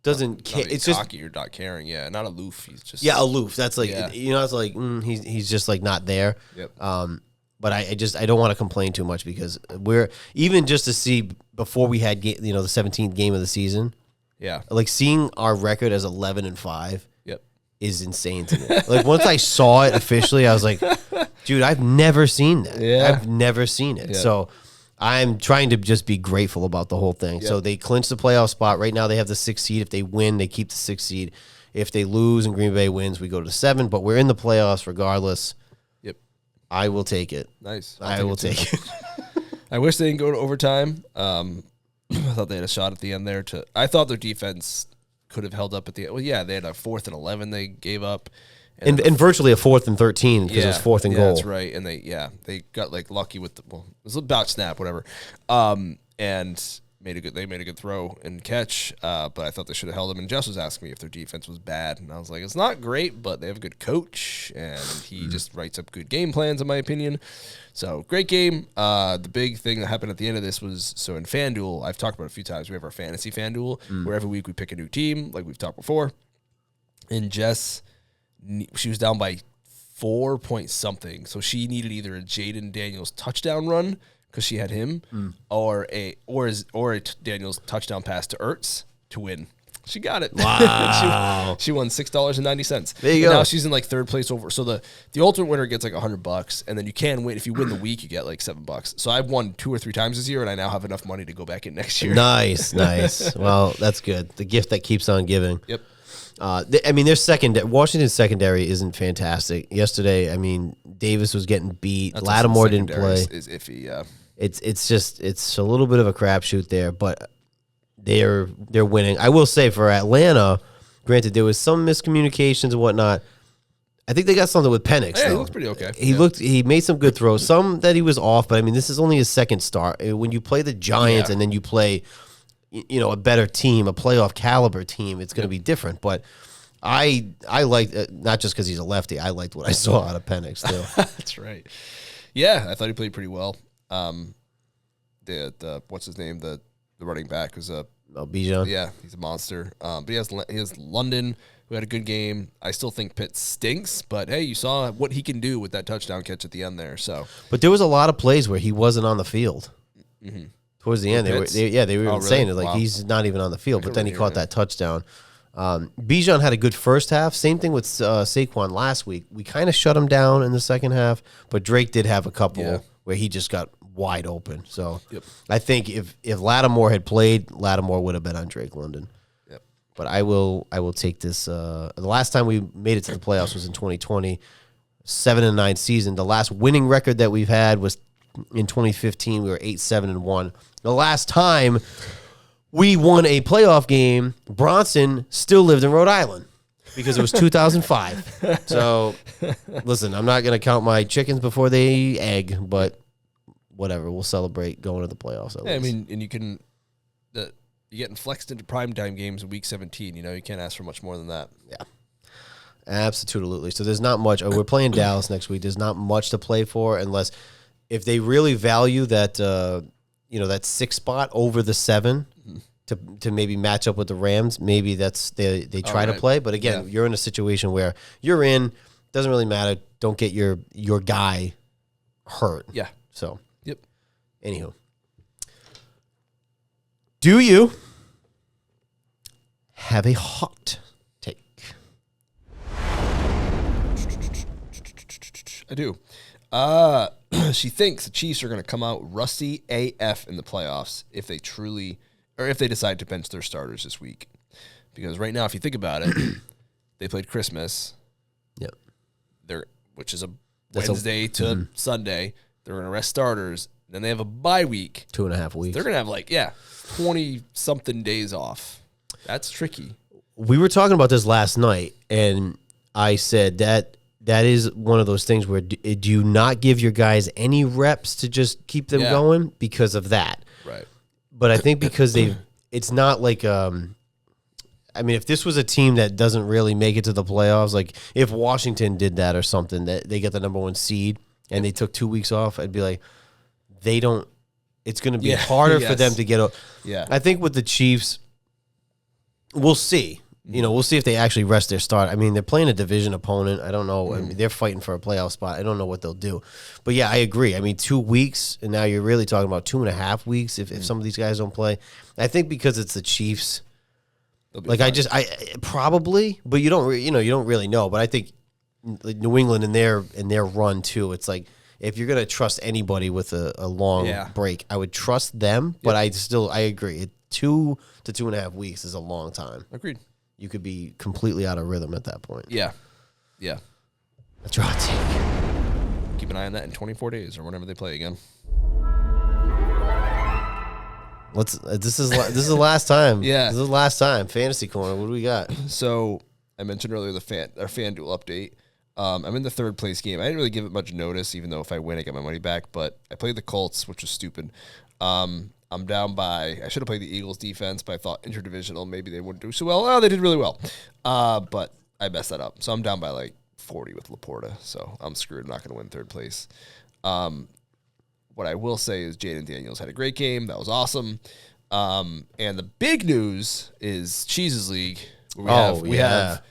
doesn't care. It's just cocky or not caring. Yeah, not aloof. He's just aloof. That's like it's like he's just like not there. Yep. But I don't want to complain too much, because we're even just to see before we had the 17th game of the season. Yeah. Like seeing our record as 11-5. Yep. Is insane to me. Like once I saw it officially, I was like, dude, I've never seen that. Yeah. I've never seen it. Yep. So I'm trying to just be grateful about the whole thing. Yep. So they clinched the playoff spot. Right now they have the 6th seed. If they win, they keep the 6th seed. If they lose and Green Bay wins, we go to 7. But we're in the playoffs regardless. Yep. I will take it. Nice. I will take it. I wish they didn't go to overtime. I thought they had a shot at the end there. I thought their defense could have held up at the end. Well, yeah, they had a 4th and 11 they gave up. And virtually a 4th and 13, because it was 4th and goal. That's right. And they got like lucky with it was a bout snap, whatever. And they made a good throw and catch. But I thought they should have held them. And Jess was asking me if their defense was bad, and I was like, it's not great, but they have a good coach, and he just writes up good game plans, in my opinion. So great game. The big thing that happened at the end of this was, so in FanDuel, I've talked about it a few times. We have our fantasy FanDuel, where every week we pick a new team, like we've talked before. And Jess, she was down by 4 point something, so she needed either a Jaden Daniels touchdown run, because she had him, or a Daniels touchdown pass to Ertz to win. She got it. Wow. she won $6.90. There you go. Now she's in like 3rd place over. So the ultimate winner gets like $100, and then you can win if you win the week. You get like $7. So I've won 2 or 3 times this year, and I now have enough money to go back in next year. Nice. Well, that's good. The gift that keeps on giving. Yep. Their Washington's secondary isn't fantastic. Yesterday, Davis was getting beat. Lattimore didn't play. Is iffy. Yeah. It's a little bit of a crapshoot there, but they're winning. I will say for Atlanta, granted there was some miscommunications and whatnot. I think they got something with Penix. Yeah, he looks pretty okay. He made some good throws. Some that he was off, but this is only his 2nd start. When you play the Giants and then you play, a better team, a playoff caliber team, it's going to be different. But I like not just because he's a lefty. I liked what I saw out of Penix too. That's right. Yeah, I thought he played pretty well. The what's his name? The running back was Bijan. Yeah, he's a monster. But he has London, who had a good game. I still think Pitt stinks, but hey, you saw what he can do with that touchdown catch at the end there. So, but there was a lot of plays where he wasn't on the field. Mm-hmm. Towards the end, they were saying it like he's not even on the field. But then he caught that touchdown. Bijan had a good first half. Same thing with Saquon last week. We kind of shut him down in the second half, but Drake did have a couple where he just got wide open. So I think if Lattimore had played, Lattimore would have been on Drake London. Yep. But I will take this. The last time we made it to the playoffs was in 2020, 7-9 season. The last winning record that we've had was in 2015. We were 8-7-1. The last time we won a playoff game, Bronson still lived in Rhode Island because it was 2005. So, listen, I'm not going to count my chickens before they egg, but whatever. We'll celebrate going to the playoffs. At least. And you can you're getting flexed into primetime games in Week 17. You can't ask for much more than that. Yeah. Absolutely. So there's not much. We're playing Dallas next week. There's not much to play for unless if they really value that, that 6 spot over the 7 to maybe match up with the Rams, maybe that's they try to play. But again, you're in a situation where you're in, doesn't really matter. Don't get your guy hurt. Yeah. So. Yep. Anywho, do you have a hot take? I do. She thinks the Chiefs are going to come out rusty AF in the playoffs if they decide to bench their starters this week. Because right now, if you think about it, they played Christmas. Yep. Which is Wednesday to Sunday. They're going to rest starters. Then they have a bye week. 2.5 weeks. They're going to have 20-something days off. That's tricky. We were talking about this last night, and I said that is one of those things where do you not give your guys any reps to just keep them going because of that? Right. But I think because it's not like if this was a team that doesn't really make it to the playoffs, like if Washington did that or something, that they get the number 1 seed and they took 2 weeks off, I'd be like, it's going to be harder for them to get. Yeah. I think with the Chiefs, we'll see. We'll see if they actually rest their start. I mean, they're playing a division opponent. I don't know. I mean, they're fighting for a playoff spot. I don't know what they'll do. But, yeah, I agree. I mean, 2 weeks, and now you're really talking about 2.5 weeks if some of these guys don't play. I think because it's the Chiefs, I probably, but you don't really know. But I think New England in their run, too, it's like if you're going to trust anybody with a long break, I would trust them. But I agree. 2 to 2.5 weeks is a long time. Agreed. You could be completely out of rhythm at that point. Yeah. Yeah. That's your hot take. Keep an eye on that in 24 days or whenever they play again. This is the last time. Yeah. This is the last time. Fantasy Corner. What do we got? So I mentioned earlier our FanDuel update. I'm in the 3rd place game. I didn't really give it much notice, even though if I win, I get my money back. But I played the Colts, which was stupid. I'm down by, I should have played the Eagles defense, but I thought interdivisional, maybe they wouldn't do so well. Oh, they did really well. But I messed that up. So I'm down by 40 with Laporta. So I'm screwed. I'm not going to win 3rd place. What I will say is Jaden Daniels had a great game. That was awesome. And the big news is Cheese's League. Where we have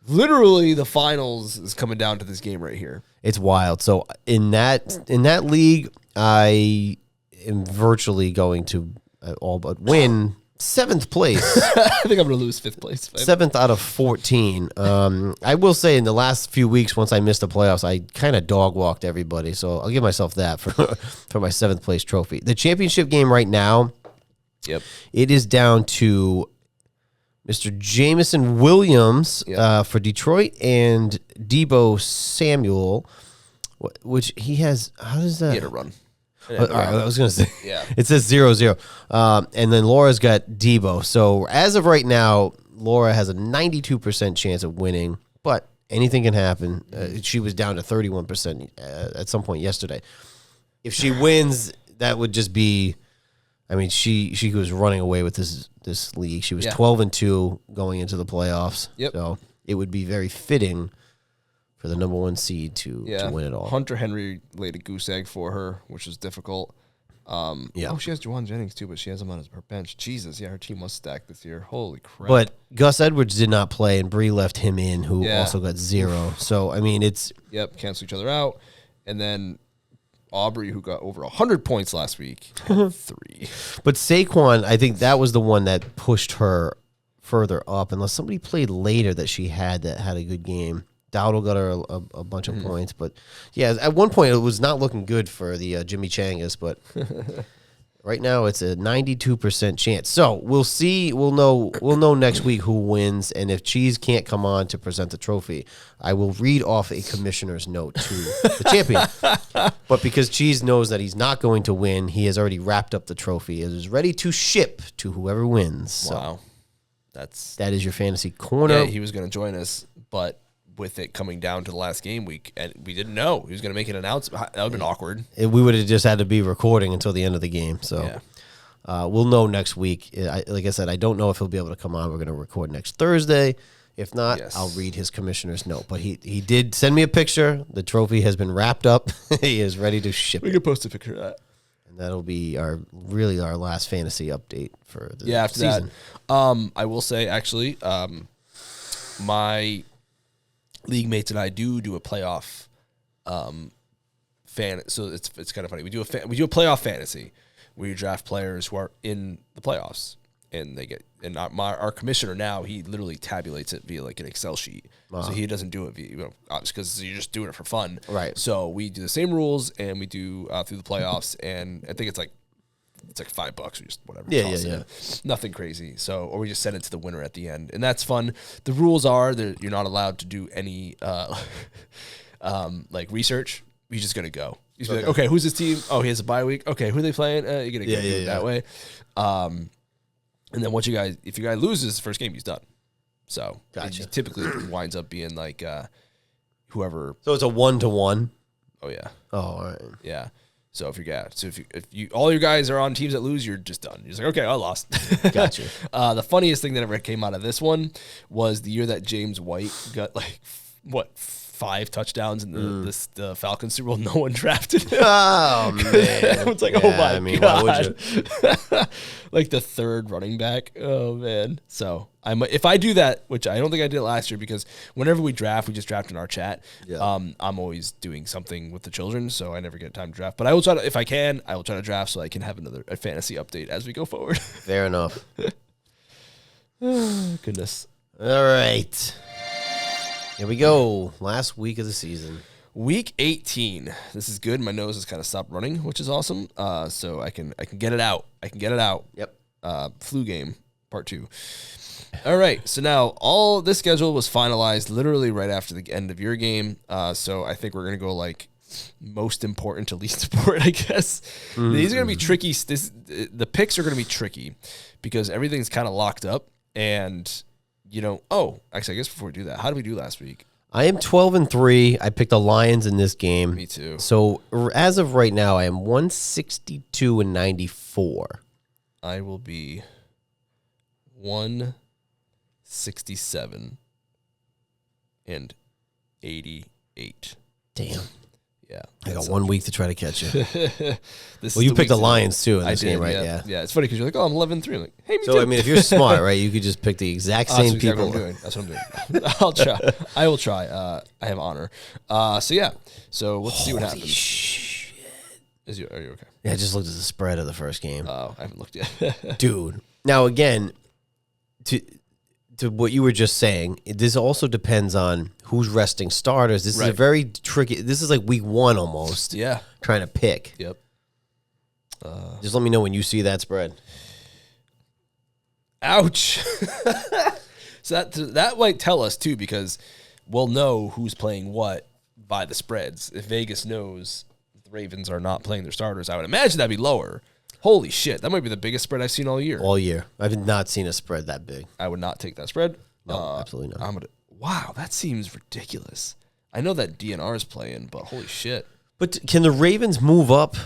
literally the finals is coming down to this game right here. It's wild. So in that league, I am virtually going to all but win 7th place. I think I'm going to lose 5th place. 7th out of 14. I will say in the last few weeks, once I missed the playoffs, I kind of dog walked everybody. So I'll give myself that for my 7th place trophy. The championship game right now, it is down to Mr. Jameson Williams for Detroit and Deebo Samuel, which he has. How does that? He had a run. All right, I was going to say, it says 0-0. And then Laura's got Deebo. So as of right now, Laura has a 92% chance of winning, but anything can happen. She was down to 31% at some point yesterday. If she wins, that would just be, I mean, she was running away with this league. She was 12-2 going into the playoffs. So it would be very fitting for the number 1 seed to win it all. Hunter Henry laid a goose egg for her, which was difficult. Oh, she has Juwan Jennings too, but she has him on her bench. Jesus, her team was stacked this year. Holy crap. But Gus Edwards did not play, and Bree left him in, who also got 0. So, I mean, it's... cancel each other out. And then Aubrey, who got over 100 points last week, had 3. But Saquon, I think that was the one that pushed her further up, unless somebody played later that she had a good game. Dowdle got her a bunch of points, but at one point it was not looking good for the Jimmy Changas, but right now it's a 92% chance. So we'll see. We'll know next week who wins, and if Cheese can't come on to present the trophy, I will read off a commissioner's note to the champion. But because Cheese knows that he's not going to win, he has already wrapped up the trophy. It is ready to ship to whoever wins. Wow, so that is your fantasy corner. Yeah, he was going to join us, but with it coming down to the last game week, and we didn't know he was going to make an announcement. That would have been awkward. We would have just had to be recording until the end of the game. So we'll know next week. Like I said, I don't know if he'll be able to come on. We're going to record next Thursday, If not, I'll read his commissioner's note. But he did send me a picture. The trophy has been wrapped up. He is ready to ship. We can post a picture of that. And that'll be our last fantasy update for the after season. That. I will say, actually, my league mates and I do a playoff so it's kind of funny. We do a playoff fantasy where you draft players who are in the playoffs. And our commissioner now, he literally tabulates it via like an Excel sheet. So he doesn't do it via, because you're just doing it for fun. Right. So we do the same rules and we do through the playoffs, and I think it's like $5 or just whatever. Yeah. Nothing crazy. So, or we just send it to the winner at the end, and that's fun. The rules are that you're not allowed to do any like research. You're just gonna go. You're just be like, okay, who's this team? Oh, he has a bye week. Okay, who are they playing? You're gonna go do it that way. And then if you guys loses the first game, he's done. So gotcha. It typically winds up being like whoever. So it's a 1-to-1. Oh yeah. Oh, all right. Yeah. So if you all your guys are on teams that lose, you're just done. You're just like, okay, I lost. Gotcha. The funniest thing that ever came out of this one was the year that James White got 5 touchdowns in the Falcons Super Bowl. No one drafted him. Oh man! It's like, oh my god! Why would you? Like the third running back. Oh man! So if I do that, which I don't think I did last year, because whenever we draft, we just draft in our chat. Yeah. I'm always doing something with the children, so I never get time to draft. But I will try to, if I can, I will try to draft so I can have a fantasy update as we go forward. Fair enough. Oh, goodness. All right. Here we go. Last week of the season. Week 18. This is good. My nose has kind of stopped running, which is awesome. So I can get it out. Yep. Flu game, part 2. All right. So now all this schedule was finalized literally right after the end of your game. So I think we're going to go like most important to least important, I guess. Mm-hmm. These are going to be tricky. The picks are going to be tricky because everything's kind of locked up. And, actually, I guess before we do that, how did we do last week? I am 12-3. I picked the Lions in this game. Me too. So as of right now, I am 162-94. I will be 167 and 88. Damn. Yeah. I got 1 week to try to catch you. Well, you picked the Lions too in this game, right? Yeah. It's funny because you're like, oh, I'm 11-3. I'm like, hey, me so, too. I mean, if you're smart, right, you could just pick the exact same people. That's what I'm doing. I'll try. I will try. I have honor. So, yeah. So, let's see what happens. Shit. Are you okay? Yeah, I just looked at the spread of the first game. Oh, I haven't looked yet. Dude. Now, again, to what you were just saying, this also depends on who's resting starters. This is a very tricky. This is like week 1 almost. Yeah. Trying to pick. Yep. Just let me know when you see that spread. Ouch. So that might tell us too, because we'll know who's playing what by the spreads. If Vegas knows the Ravens are not playing their starters, I would imagine that'd be lower. Holy shit, that might be the biggest spread I've seen all year. All year. I've not seen a spread that big. I would not take that spread. No, absolutely not. Wow, that seems ridiculous. I know that DNR is playing, but holy shit. But can the Ravens move up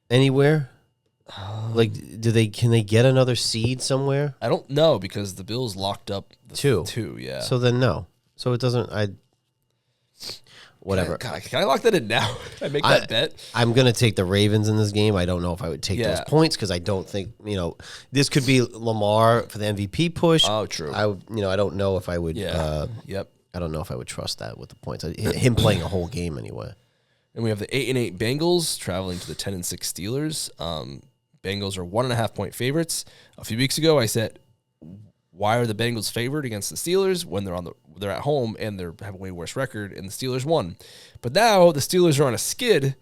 anywhere? Like, can they get another seed somewhere? I don't know, because the Bills locked up the 2, yeah. So then no. So it doesn't. Whatever. Can I lock that in now? I make that bet. I'm going to take the Ravens in this game. I don't know if I would take those points because I don't think, this could be Lamar for the MVP push. Oh, true. I don't know if I would. Yep. I don't know if I would trust that with the points. Him playing a whole game anyway. And we have the 8-8 Bengals traveling to the 10-6 Steelers. Bengals are 1.5-point favorites. A few weeks ago, I said, why are the Bengals favored against the Steelers when they're at home and they have a way worse record and the Steelers won? But now the Steelers are on a skid.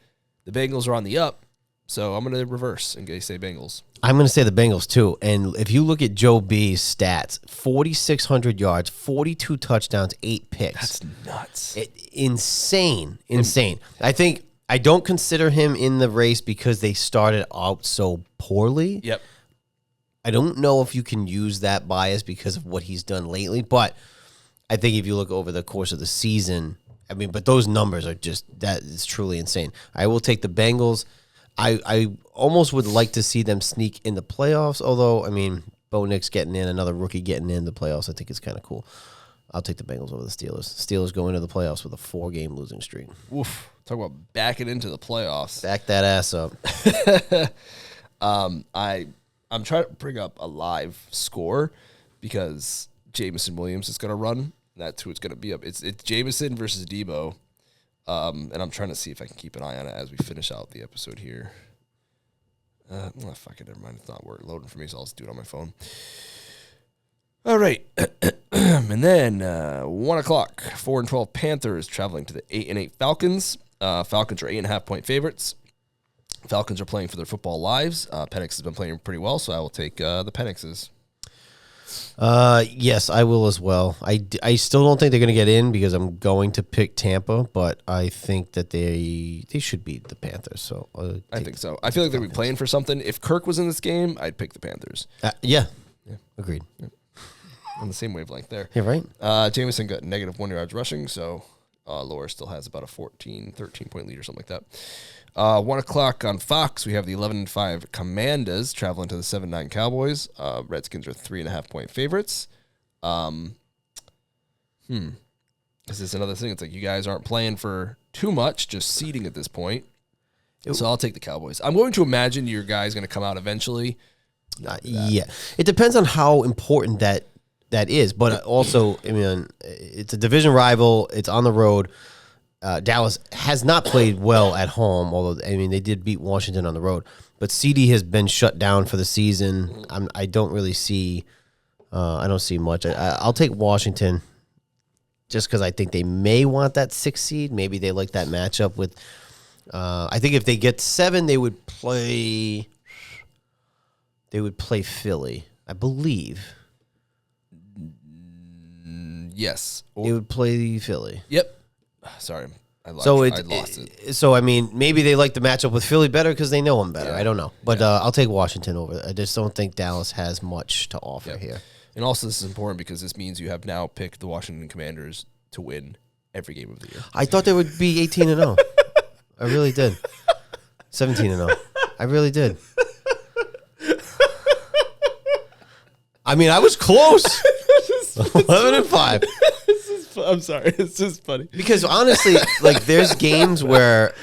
The Bengals are on the up. So I'm going to reverse and say Bengals. I'm going to say the Bengals too. And if you look at Joe B's stats, 4,600 yards, 42 touchdowns, 8 picks. That's nuts. Insane. I don't consider him in the race because they started out so poorly. Yep. I don't know if you can use that bias because of what he's done lately, but I think if you look over the course of the season, but those numbers are that is truly insane. I will take the Bengals. I almost would like to see them sneak in the playoffs, although, Bo Nix getting in, another rookie getting in the playoffs, I think is kind of cool. I'll take the Bengals over the Steelers. Steelers go into the playoffs with a 4-game losing streak. Oof. Talk about backing into the playoffs. Back that ass up. I'm trying to bring up a live score because Jameson Williams is going to run. That's who it's going to be up. It's Jameson versus Debo. And I'm trying to see if I can keep an eye on it as we finish out the episode here. Fuck it, never mind. It's not loading for me, so I'll just do it on my phone. All right. And then 1 o'clock, 4-12 Panthers traveling to the 8-8 Falcons. Falcons are 8.5-point favorites. Falcons are playing for their football lives. Penix has been playing pretty well, so I will take the Penixes. Yes, I will as well. I still don't think they're going to get in because I'm going to pick Tampa, but I think that they should beat the Panthers. So I think so. I feel like they'll be playing for something. If Kirk was in this game, I'd pick the Panthers. Yeah. Agreed. Yeah. On the same wavelength there. Yeah, right. Jameson got negative 1 yards rushing, so Laura still has about a 13-point lead or something like that. 1 o'clock on Fox, we have the 11-5 Commanders traveling to the 7-9 Cowboys. Redskins are 3.5-point favorites. This is another thing. It's like you guys aren't playing for too much, just seeding at this point. So I'll take the Cowboys. I'm going to imagine your guy's going to come out eventually. Yeah. It depends on how important that is. But also, I mean, it's a division rival. It's on the road. Dallas has not played well at home, although, I mean, they did beat Washington on the road. But CD has been shut down for the season. I don't really see I don't see much. I'll take Washington just because I think they may want that 6th seed. Maybe they like that matchup with I think if they get 7, they would play Philly, I believe. Yes. They would play Philly. Yep. Sorry, I lost it. So, I mean, maybe they like the matchup with Philly better because they know him better. Yeah. I don't know. But I'll take Washington over. I just don't think Dallas has much to offer here. And also, this is important because this means you have now picked the Washington Commanders to win every game of the year. I thought they would be 18-0. I really did. 17-0. I really did. I mean, I was close. 11-5. I'm sorry. It's just funny. Because honestly, like there's games where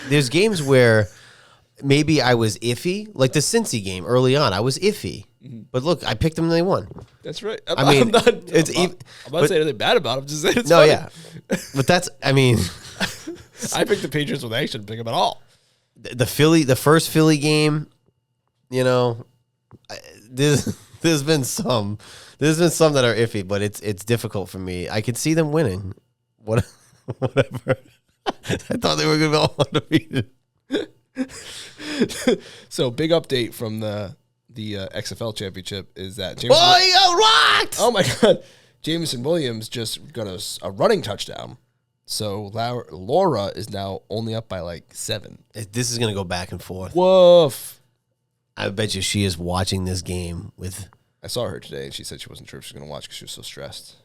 maybe I was iffy. Like the Cincy game early on, I was iffy. But look, I picked them and they won. That's right. I'm not saying anything bad about them. Just saying it's funny. Yeah. But that's, I mean. I picked the Patriots when I shouldn't pick them at all. The first Philly game, you know, there's been some that are iffy, but it's difficult for me. I could see them winning. Whatever. I thought they were going to be all undefeated. So big update from the XFL championship is that oh my God, Jameson Williams just got a running touchdown. So Laura is now only up by like 7. This is going to go back and forth. Woof. I bet you she is watching this game with. I saw her today, and she said she wasn't sure if she was going to watch because she was so stressed.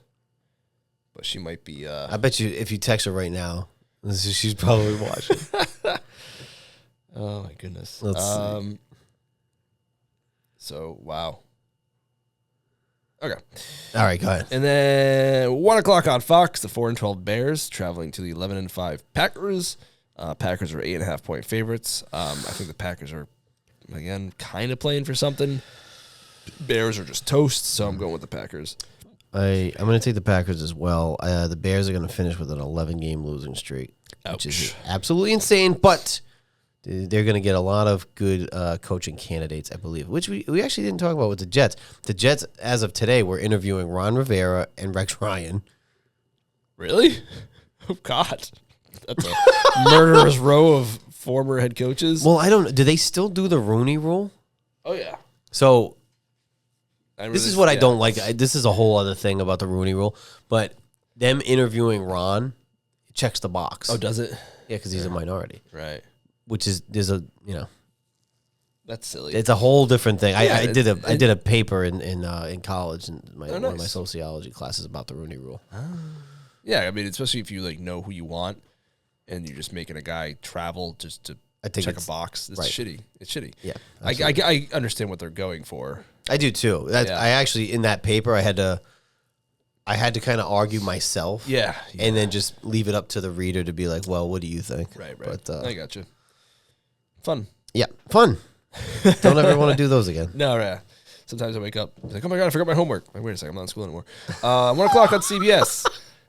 But she might be. I bet you if you text her right now, she's probably watching. Oh, my goodness. Let's see. So, wow. Okay. All right, go ahead. And then 1 o'clock on Fox, the 4-12 Bears traveling to the 11-5 Packers. Packers are 8.5-point favorites. I think the Packers are, again, kind of playing for something. Bears are just toast, so I'm going with the Packers. I'm going to take the Packers as well. The Bears are going to finish with an 11-game losing streak, which is absolutely insane, but they're going to get a lot of good coaching candidates, I believe, which we actually didn't talk about with the Jets. The Jets, as of today, were interviewing Ron Rivera and Rex Ryan. Really? Oh, God. That's a murderous row of former head coaches. Well, I don't. Do they still do the Rooney Rule? Oh, yeah. So this is what I don't like. This is a whole other thing about the Rooney Rule, but them interviewing Ron checks the box. Oh, does it? Yeah, because he's a minority. Right. Which is, there's a, that's silly. It's a whole different thing. I did a paper in college in one of my sociology classes about the Rooney Rule. Yeah, I mean, especially if you know who you want, and you're just making a guy travel just to check a box. It's shitty. It's shitty. Yeah, I understand what they're going for. I do too. I actually in that paper I I had to kind of argue myself. Yeah. And then just leave it up to the reader to be like, well, what do you think? Right. But, I got you. Fun. Yeah, fun. Don't ever want to do those again. No, yeah. Sometimes I wake up, I'm like, oh my God, I forgot my homework. Like, wait a second, I'm not in school anymore. 1 o'clock on CBS.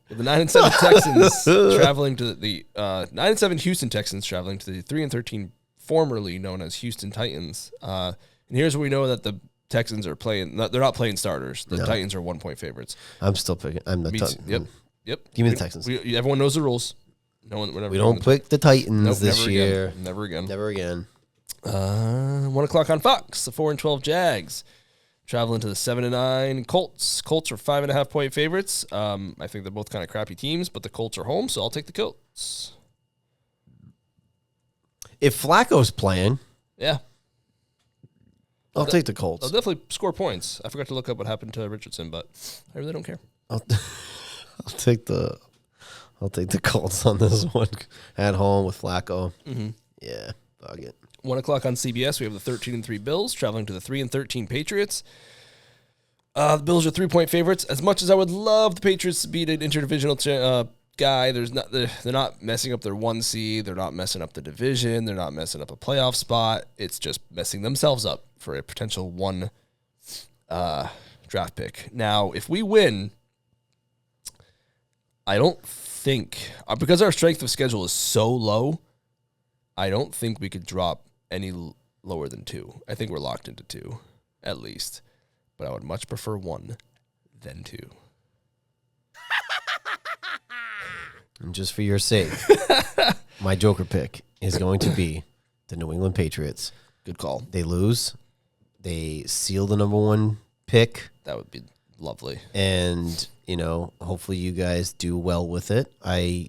The 9-7 Texans traveling to the 9-7 Houston Texans traveling to the 3-13 formerly known as Houston Titans. And here's where we know that the Texans are playing. They're not playing starters. The Titans are 1-point favorites. I'm still picking. I'm the Yep. Give me the Texans. Everyone knows the rules. We don't pick the Titans this year. Never again. 1 o'clock on Fox. The 4-12 Jags traveling to the 7-9 Colts. Colts are 5.5-point favorites. I think they're both kind of crappy teams, but the Colts are home, so I'll take the Colts. If Flacco's playing, yeah, I'll take the Colts. They'll definitely score points. I forgot to look up what happened to Richardson, but I really don't care. I'll take the Colts on this one at home with Flacco. Mm-hmm. Yeah, fuck it. 1 o'clock on CBS, we have the 13-3 Bills traveling to the 3-13 Patriots. The Bills are 3-point favorites. As much as I would love the Patriots to beat an interdivisional guy, they're not messing up their 1 seed. They're not messing up the division. They're not messing up a playoff spot. It's just messing themselves up for a potential 1 draft pick. Now, if we win, I don't think, because our strength of schedule is so low, I don't think we could drop any lower than 2. I think we're locked into 2, at least. But I would much prefer 1 than 2. And just for your sake, my Joker pick is going to be the New England Patriots. Good call. They lose. They seal the number 1 pick. That would be lovely. And, hopefully you guys do well with it. I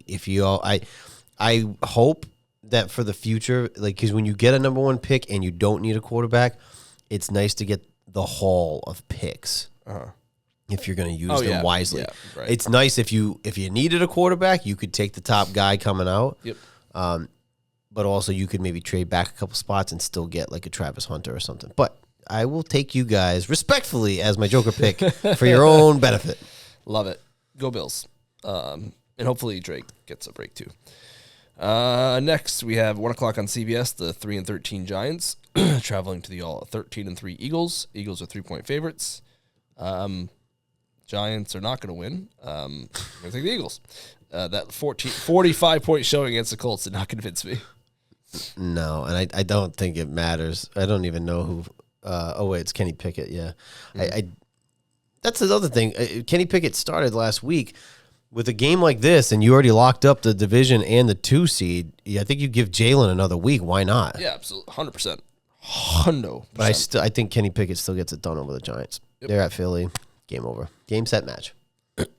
hope that for the future, because when you get a number 1 pick and you don't need a quarterback, it's nice to get the haul of picks if you're going to use them wisely. Yeah, right. It's nice if you needed a quarterback, you could take the top guy coming out. Yep. But also you could maybe trade back a couple spots and still get like a Travis Hunter or something. But I will take you guys respectfully as my Joker pick for your own benefit. Love it. Go Bills. And hopefully Drake gets a break too. Next, we have 1 o'clock on CBS, the 3-13 Giants traveling to the 13-3 Eagles. Eagles are 3-point favorites. Giants are not going to win. I'm going to take the Eagles. That 45-point showing against the Colts did not convince me. No, and I don't think it matters. I don't even know who. It's Kenny Pickett. Yeah, that's another thing. Kenny Pickett started last week. With a game like this, and you already locked up the division and the 2 seed, I think you give Jalen another week. Why not? Yeah, absolutely, 100%. 100%. But I think Kenny Pickett still gets it done over the Giants. Yep. They're at Philly. Game over. Game, set, match.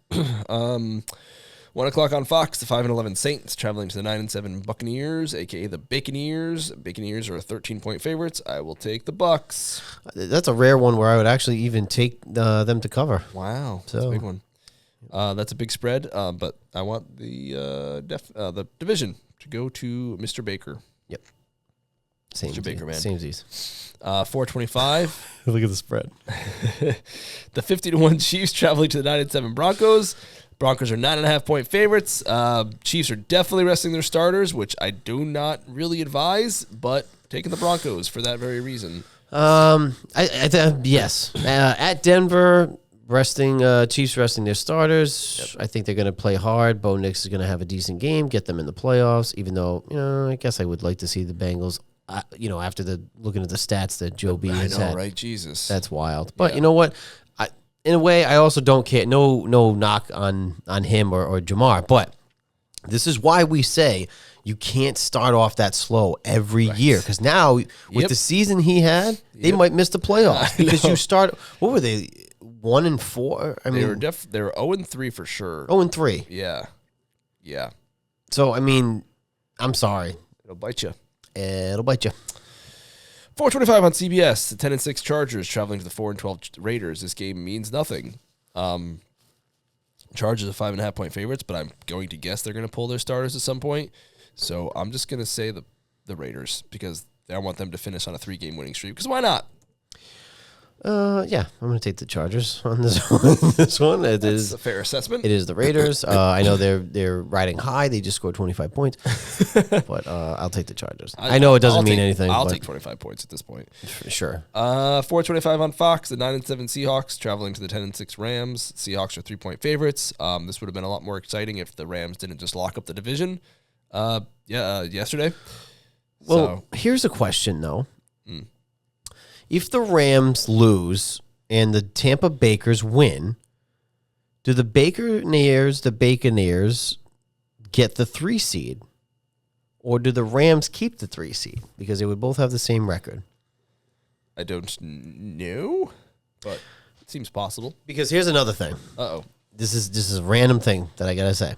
1 o'clock on Fox, the 5-11 Saints traveling to the 9-7 Buccaneers, a.k.a. the Baconeers. Baconeers are 13-point favorites. I will take the Bucs. That's a rare one where I would actually even take them to cover. Wow, that's a big one. That's a big spread, but I want the division to go to Mr. Baker. Yep. Mr. Baker, man. Samesies. 425. Look at the spread. The 50-1 Chiefs traveling to the 9-7 Broncos. Broncos are 9.5-point favorites. Chiefs are definitely resting their starters, which I do not really advise, but taking the Broncos for that very reason. Yes. At Denver, Chiefs resting their starters. Yep. I think they're going to play hard. Bo Nix is going to have a decent game, get them in the playoffs, even though, I guess I would like to see the Bengals, after looking at the stats that Joe B has had. I know, right? Jesus. That's wild. But you know what? In a way, I also don't care. No knock on him or Jamar. But this is why we say you can't start off that slow every year. Because now, with the season he had, they might miss the playoffs. Because you start, what were they? 1-4. I mean, they were 0-3 for sure. 0-3. Yeah. So I'm sorry. It'll bite you. 425 on CBS. The 10-6 Chargers traveling to the 4-12 Raiders. This game means nothing. Chargers are 5.5-point favorites, but I'm going to guess they're going to pull their starters at some point. So I'm just going to say the Raiders because I want them to finish on a 3-game winning streak. Because why not? Yeah, I'm going to take the Chargers on this one. This one, That's a fair assessment. It is the Raiders. I know they're riding high. They just scored 25 points, but I'll take the Chargers. I know it doesn't mean anything. I'll take 25 points at this point. Sure. 4:25 on Fox. The 9-7 Seahawks traveling to the 10-6 Rams. Seahawks are 3-point favorites. This would have been a lot more exciting if the Rams didn't just lock up the division. Yesterday. Well, here's a question though. If the Rams lose and the Tampa Bakers win, do the Baconeers get the 3 seed? Or do the Rams keep the 3 seed? Because they would both have the same record. I don't know, but it seems possible. Because here's another thing. Uh-oh. This is a random thing that I got to say.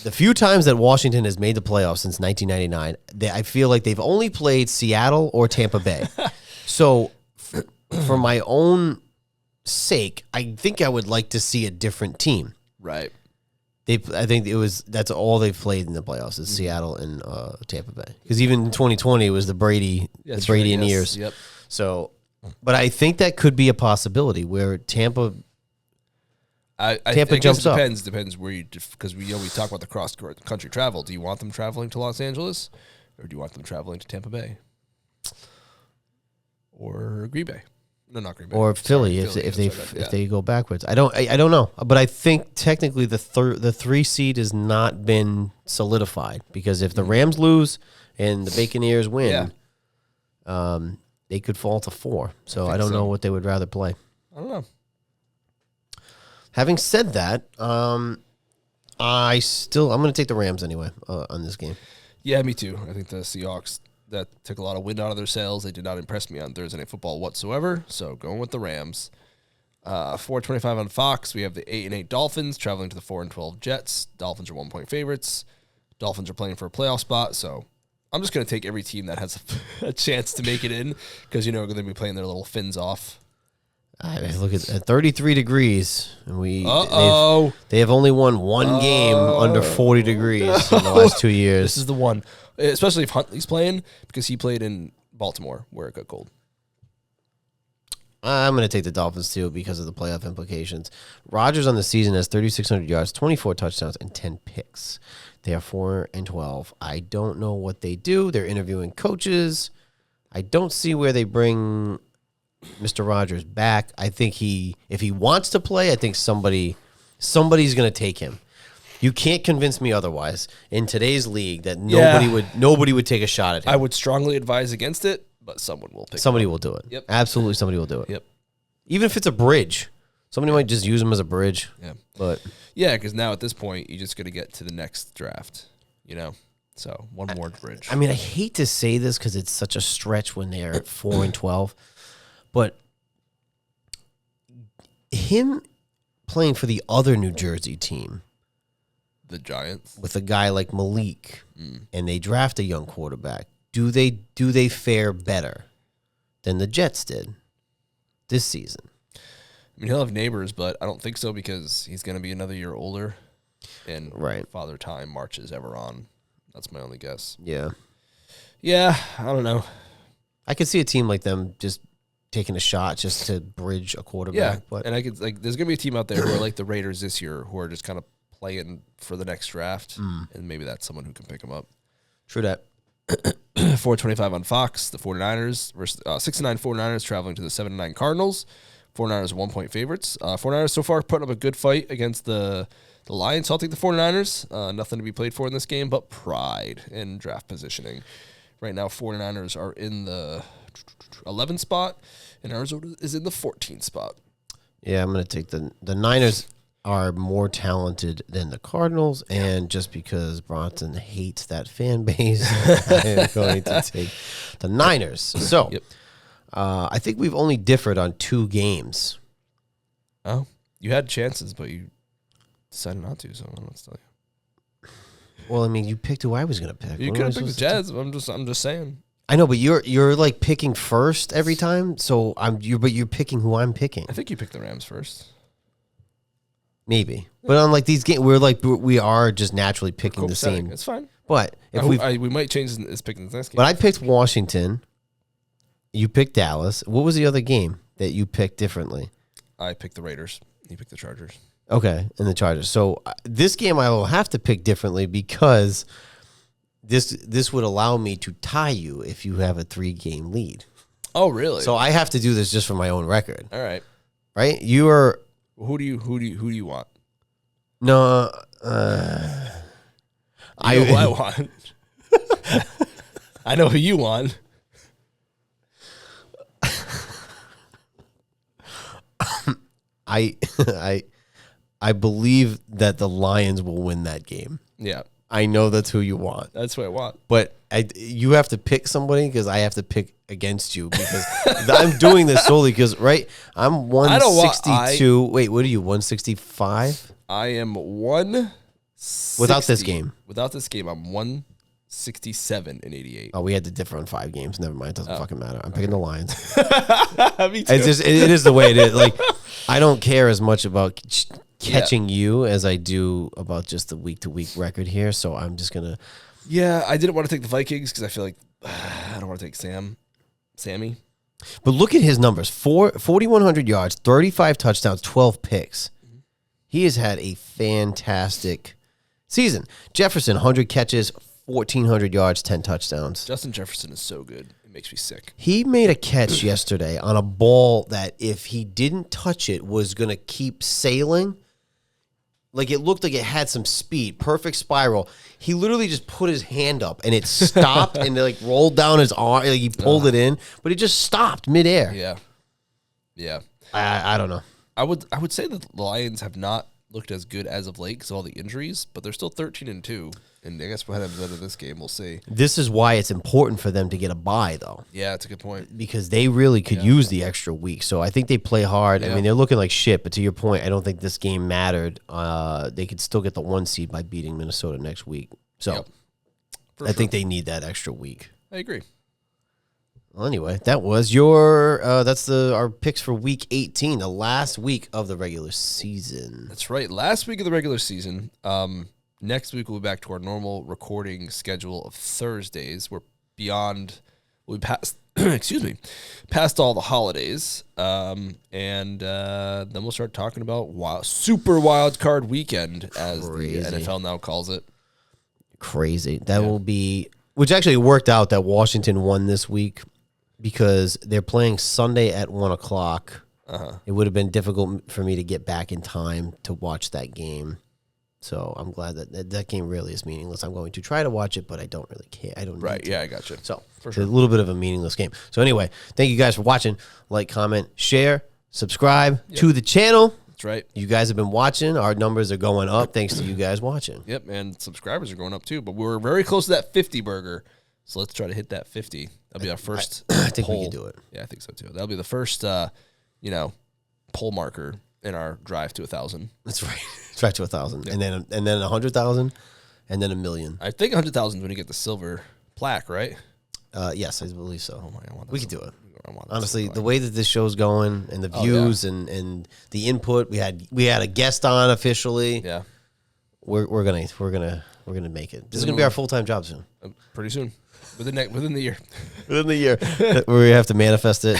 The few times that Washington has made the playoffs since 1999, I feel like they've only played Seattle or Tampa Bay. So, for my own sake, I think I would like to see a different team. Right. I think that's all they've played in the playoffs is Seattle and Tampa Bay. Because even in 2020, it was the Brady and years. Yep. So, but I think that could be a possibility where Tampa. Tampa jumps up. Depends where you, because we talk about the cross country travel. Do you want them traveling to Los Angeles, or do you want them traveling to Tampa Bay? Or Green Bay. No, not Green Bay. Or Philly, if they go backwards. I don't know. But I think technically the 3 seed has not been solidified because if the Rams lose and the Baconeers win, they could fall to 4. So I don't know what they would rather play. I don't know. Having said that, I'm going to take the Rams anyway on this game. Yeah, me too. I think the Seahawks, that took a lot of wind out of their sails. They did not impress me on Thursday Night Football whatsoever. So going with the Rams. 4:25 on Fox. We have the 8-8 Dolphins traveling to the 4-12 Jets. Dolphins are 1-point favorites. Dolphins are playing for a playoff spot. So I'm just going to take every team that has a chance to make it in because they're going to be playing their little fins off. I look at 33 degrees, and they have only won one game under 40 degrees in the last 2 years. This is the one, especially if Huntley's playing, because he played in Baltimore where it got cold. I'm going to take the Dolphins, too, because of the playoff implications. Rodgers on the season has 3,600 yards, 24 touchdowns, and 10 picks. They are 4-12. I don't know what they do. They're interviewing coaches. I don't see where they bring Mr. Rodgers back. I think if he wants to play, I think somebody's going to take him. You can't convince me otherwise in today's league that nobody would take a shot at him. I would strongly advise against it, but someone will pick Somebody will do it. Yep. Absolutely somebody will do it. Yep. Even if it's a bridge. Somebody might just use him as a bridge. Yeah. But yeah, because now at this point, you're just going to get to the next draft, So one more bridge. I mean, I hate to say this because it's such a stretch when they're 4-12. But him playing for the other New Jersey team, the Giants, with a guy like Malik, and they draft a young quarterback, do they fare better than the Jets did this season? I mean, he'll have neighbors, but I don't think so because he's going to be another year older, and Father Time marches ever on. That's my only guess. Yeah, I don't know. I could see a team like them just taking a shot just to bridge a quarterback. Yeah, and I could there's gonna be a team out there who are like the Raiders this year, who are just kind of playing for the next draft, and maybe that's someone who can pick them up. True that. 4:25 on Fox. The 49ers versus 6-9 49ers traveling to the 7-9 Cardinals. 49ers are 1-point favorites. 49ers so far putting up a good fight against the Lions. So I'll take the 49ers. Nothing to be played for in this game, but pride in draft positioning. Right now, 49ers are in the 11 spot, and Arizona is in the 14 spot. Yeah, I'm going to take the Niners are more talented than the Cardinals, and just because Bronson hates that fan base, I'm going to take the Niners. So, I think we've only differed on 2 games. Oh, you had chances, but you decided not to, so I don't know what to tell you. Well, I mean, you picked who I was going to pick. You could have picked the Jazz. I'm just saying. I know, but you're like picking first every time. So you're picking who I'm picking. I think you picked the Rams first. Maybe, but on like these games, we are just naturally picking the same. It's fine. But if we might change this picking the next game. But I picked Washington. You picked Dallas. What was the other game that you picked differently? I picked the Raiders. You picked the Chargers. Okay, and the Chargers. So this game I will have to pick differently because this would allow me to tie you if you have a 3-game lead. Oh, really? So I have to do this just for my own record. All right. Right? You are. Who do you want? No. I know who I want. I know who you want. I believe that the Lions will win that game. Yeah. I know that's who you want. That's what I want. But you have to pick somebody because I have to pick against you because I'm doing this solely because, right, I'm 162. Wait, what are you, 165? I am 160. Without this game. Without this game, I'm 167 and 88. Oh, we had to differ on 5 games. Never mind. It doesn't fucking matter. I'm picking the Lions. Me too. It's just, it is the way it is. Like, I don't care as much about catching you as I do about just the week-to-week record here, so I'm just going to... Yeah, I didn't want to take the Vikings because I feel like I don't want to take Sammy. But look at his numbers. 4,100 yards, 35 touchdowns, 12 picks. He has had a fantastic season. Jefferson, 100 catches, 1,400 yards, 10 touchdowns. Justin Jefferson is so good. It makes me sick. He made a catch yesterday on a ball that if he didn't touch it was going to keep sailing. Like, it looked like it had some speed. Perfect spiral. He literally just put his hand up, and it stopped, and it, like, rolled down his arm. Like, he pulled it in, but it just stopped midair. Yeah. Yeah. I don't know. I would say that the Lions have not looked as good as of late because of all the injuries, but they're still 13-2. And I guess what happens out of this game, we'll see. This is why it's important for them to get a bye, though. Yeah, that's a good point. Because they really could use the extra week. So I think they play hard. Yeah. I mean, they're looking like shit, but to your point, I don't think this game mattered. They could still get the 1 seed by beating Minnesota next week. So I think they need that extra week. I agree. Well, anyway, that was your our picks for week 18, the last week of the regular season. That's right. Last week of the regular season. Next week, we'll be back to our normal recording schedule of Thursdays. We're we passed, past all the holidays. And then we'll start talking about super wild card weekend, as the NFL now calls it. Crazy. That will be, which actually worked out that Washington won this week because they're playing Sunday at 1 o'clock. It would have been difficult for me to get back in time to watch that game. So I'm glad that game really is meaningless. I'm going to try to watch it, but I don't really care. I don't need to. Yeah, I got you. So it's a little bit of a meaningless game. So anyway, thank you guys for watching. Like, comment, share, subscribe to the channel. That's right. You guys have been watching. Our numbers are going up thanks to you guys watching. Yep, and subscribers are going up too. But we're very close to that 50 burger. So let's try to hit that 50. That'll be our first I think poll. we can do it. Yeah, I think so too. That'll be the first poll marker in our drive to 1,000. That's right. Drive to 1,000. Yeah. And then 100,000 and then 1,000,000. I think 100,000 is when you get the silver plaque, right? Yes, I believe so. Oh my, I want that. We could do it. Honestly, the way that this show's going and the views and the input, we had a guest on officially. Yeah. We're gonna make it. This is gonna be our full-time job soon. Pretty soon. Within the year. Within the year. We have to manifest it.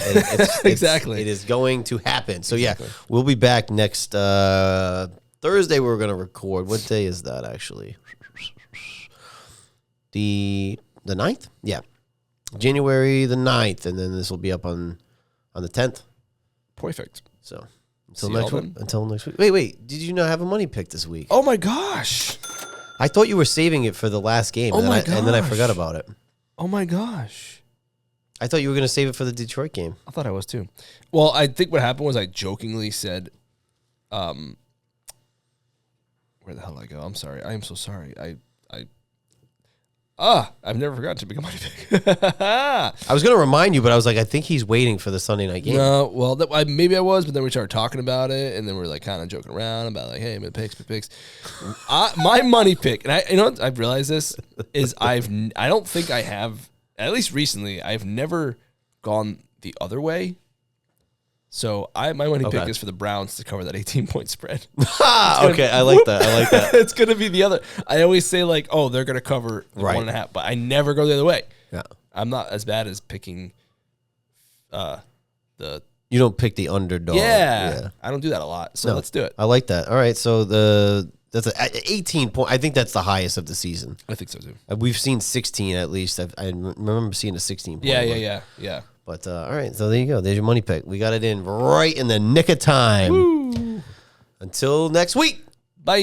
Exactly. It is going to happen. So yeah, we'll be back next Thursday. We're gonna record. What day is that actually? The 9th? Yeah. January the 9th, and then this will be up on the 10th. Perfect. So until next week. Wait, did you not have a money pick this week? Oh my gosh. I thought you were saving it for the last game, and then I forgot about it. Oh my gosh. I thought you were going to save it for the Detroit game. I thought I was too. Well, I think what happened was I jokingly said, where the hell did I go? I'm sorry. I am so sorry. I've never forgotten to pick a money pick. I was going to remind you, but I was like, I think he's waiting for the Sunday night game. No, well, maybe I was, but then we started talking about it, and then we were like kind of joking around about like, hey, my picks. My money pick, and I've realized this is I don't think I have, at least recently, I've never gone the other way. So my money pick is for the Browns to cover that 18-point spread. Okay, I like that. It's going to be the other. I always say like, oh, they're going to cover the 1.5, but I never go the other way. Yeah, I'm not as bad as picking the You don't pick the underdog. Yeah. I don't do that a lot. So let's do it. I like that. All right. So that's 18 point. I think that's the highest of the season. I think so too. We've seen 16 at least. I remember seeing a 16 point. Yeah. But all right. So there you go. There's your money pick. We got it in right in the nick of time. Woo. Until next week. Bye.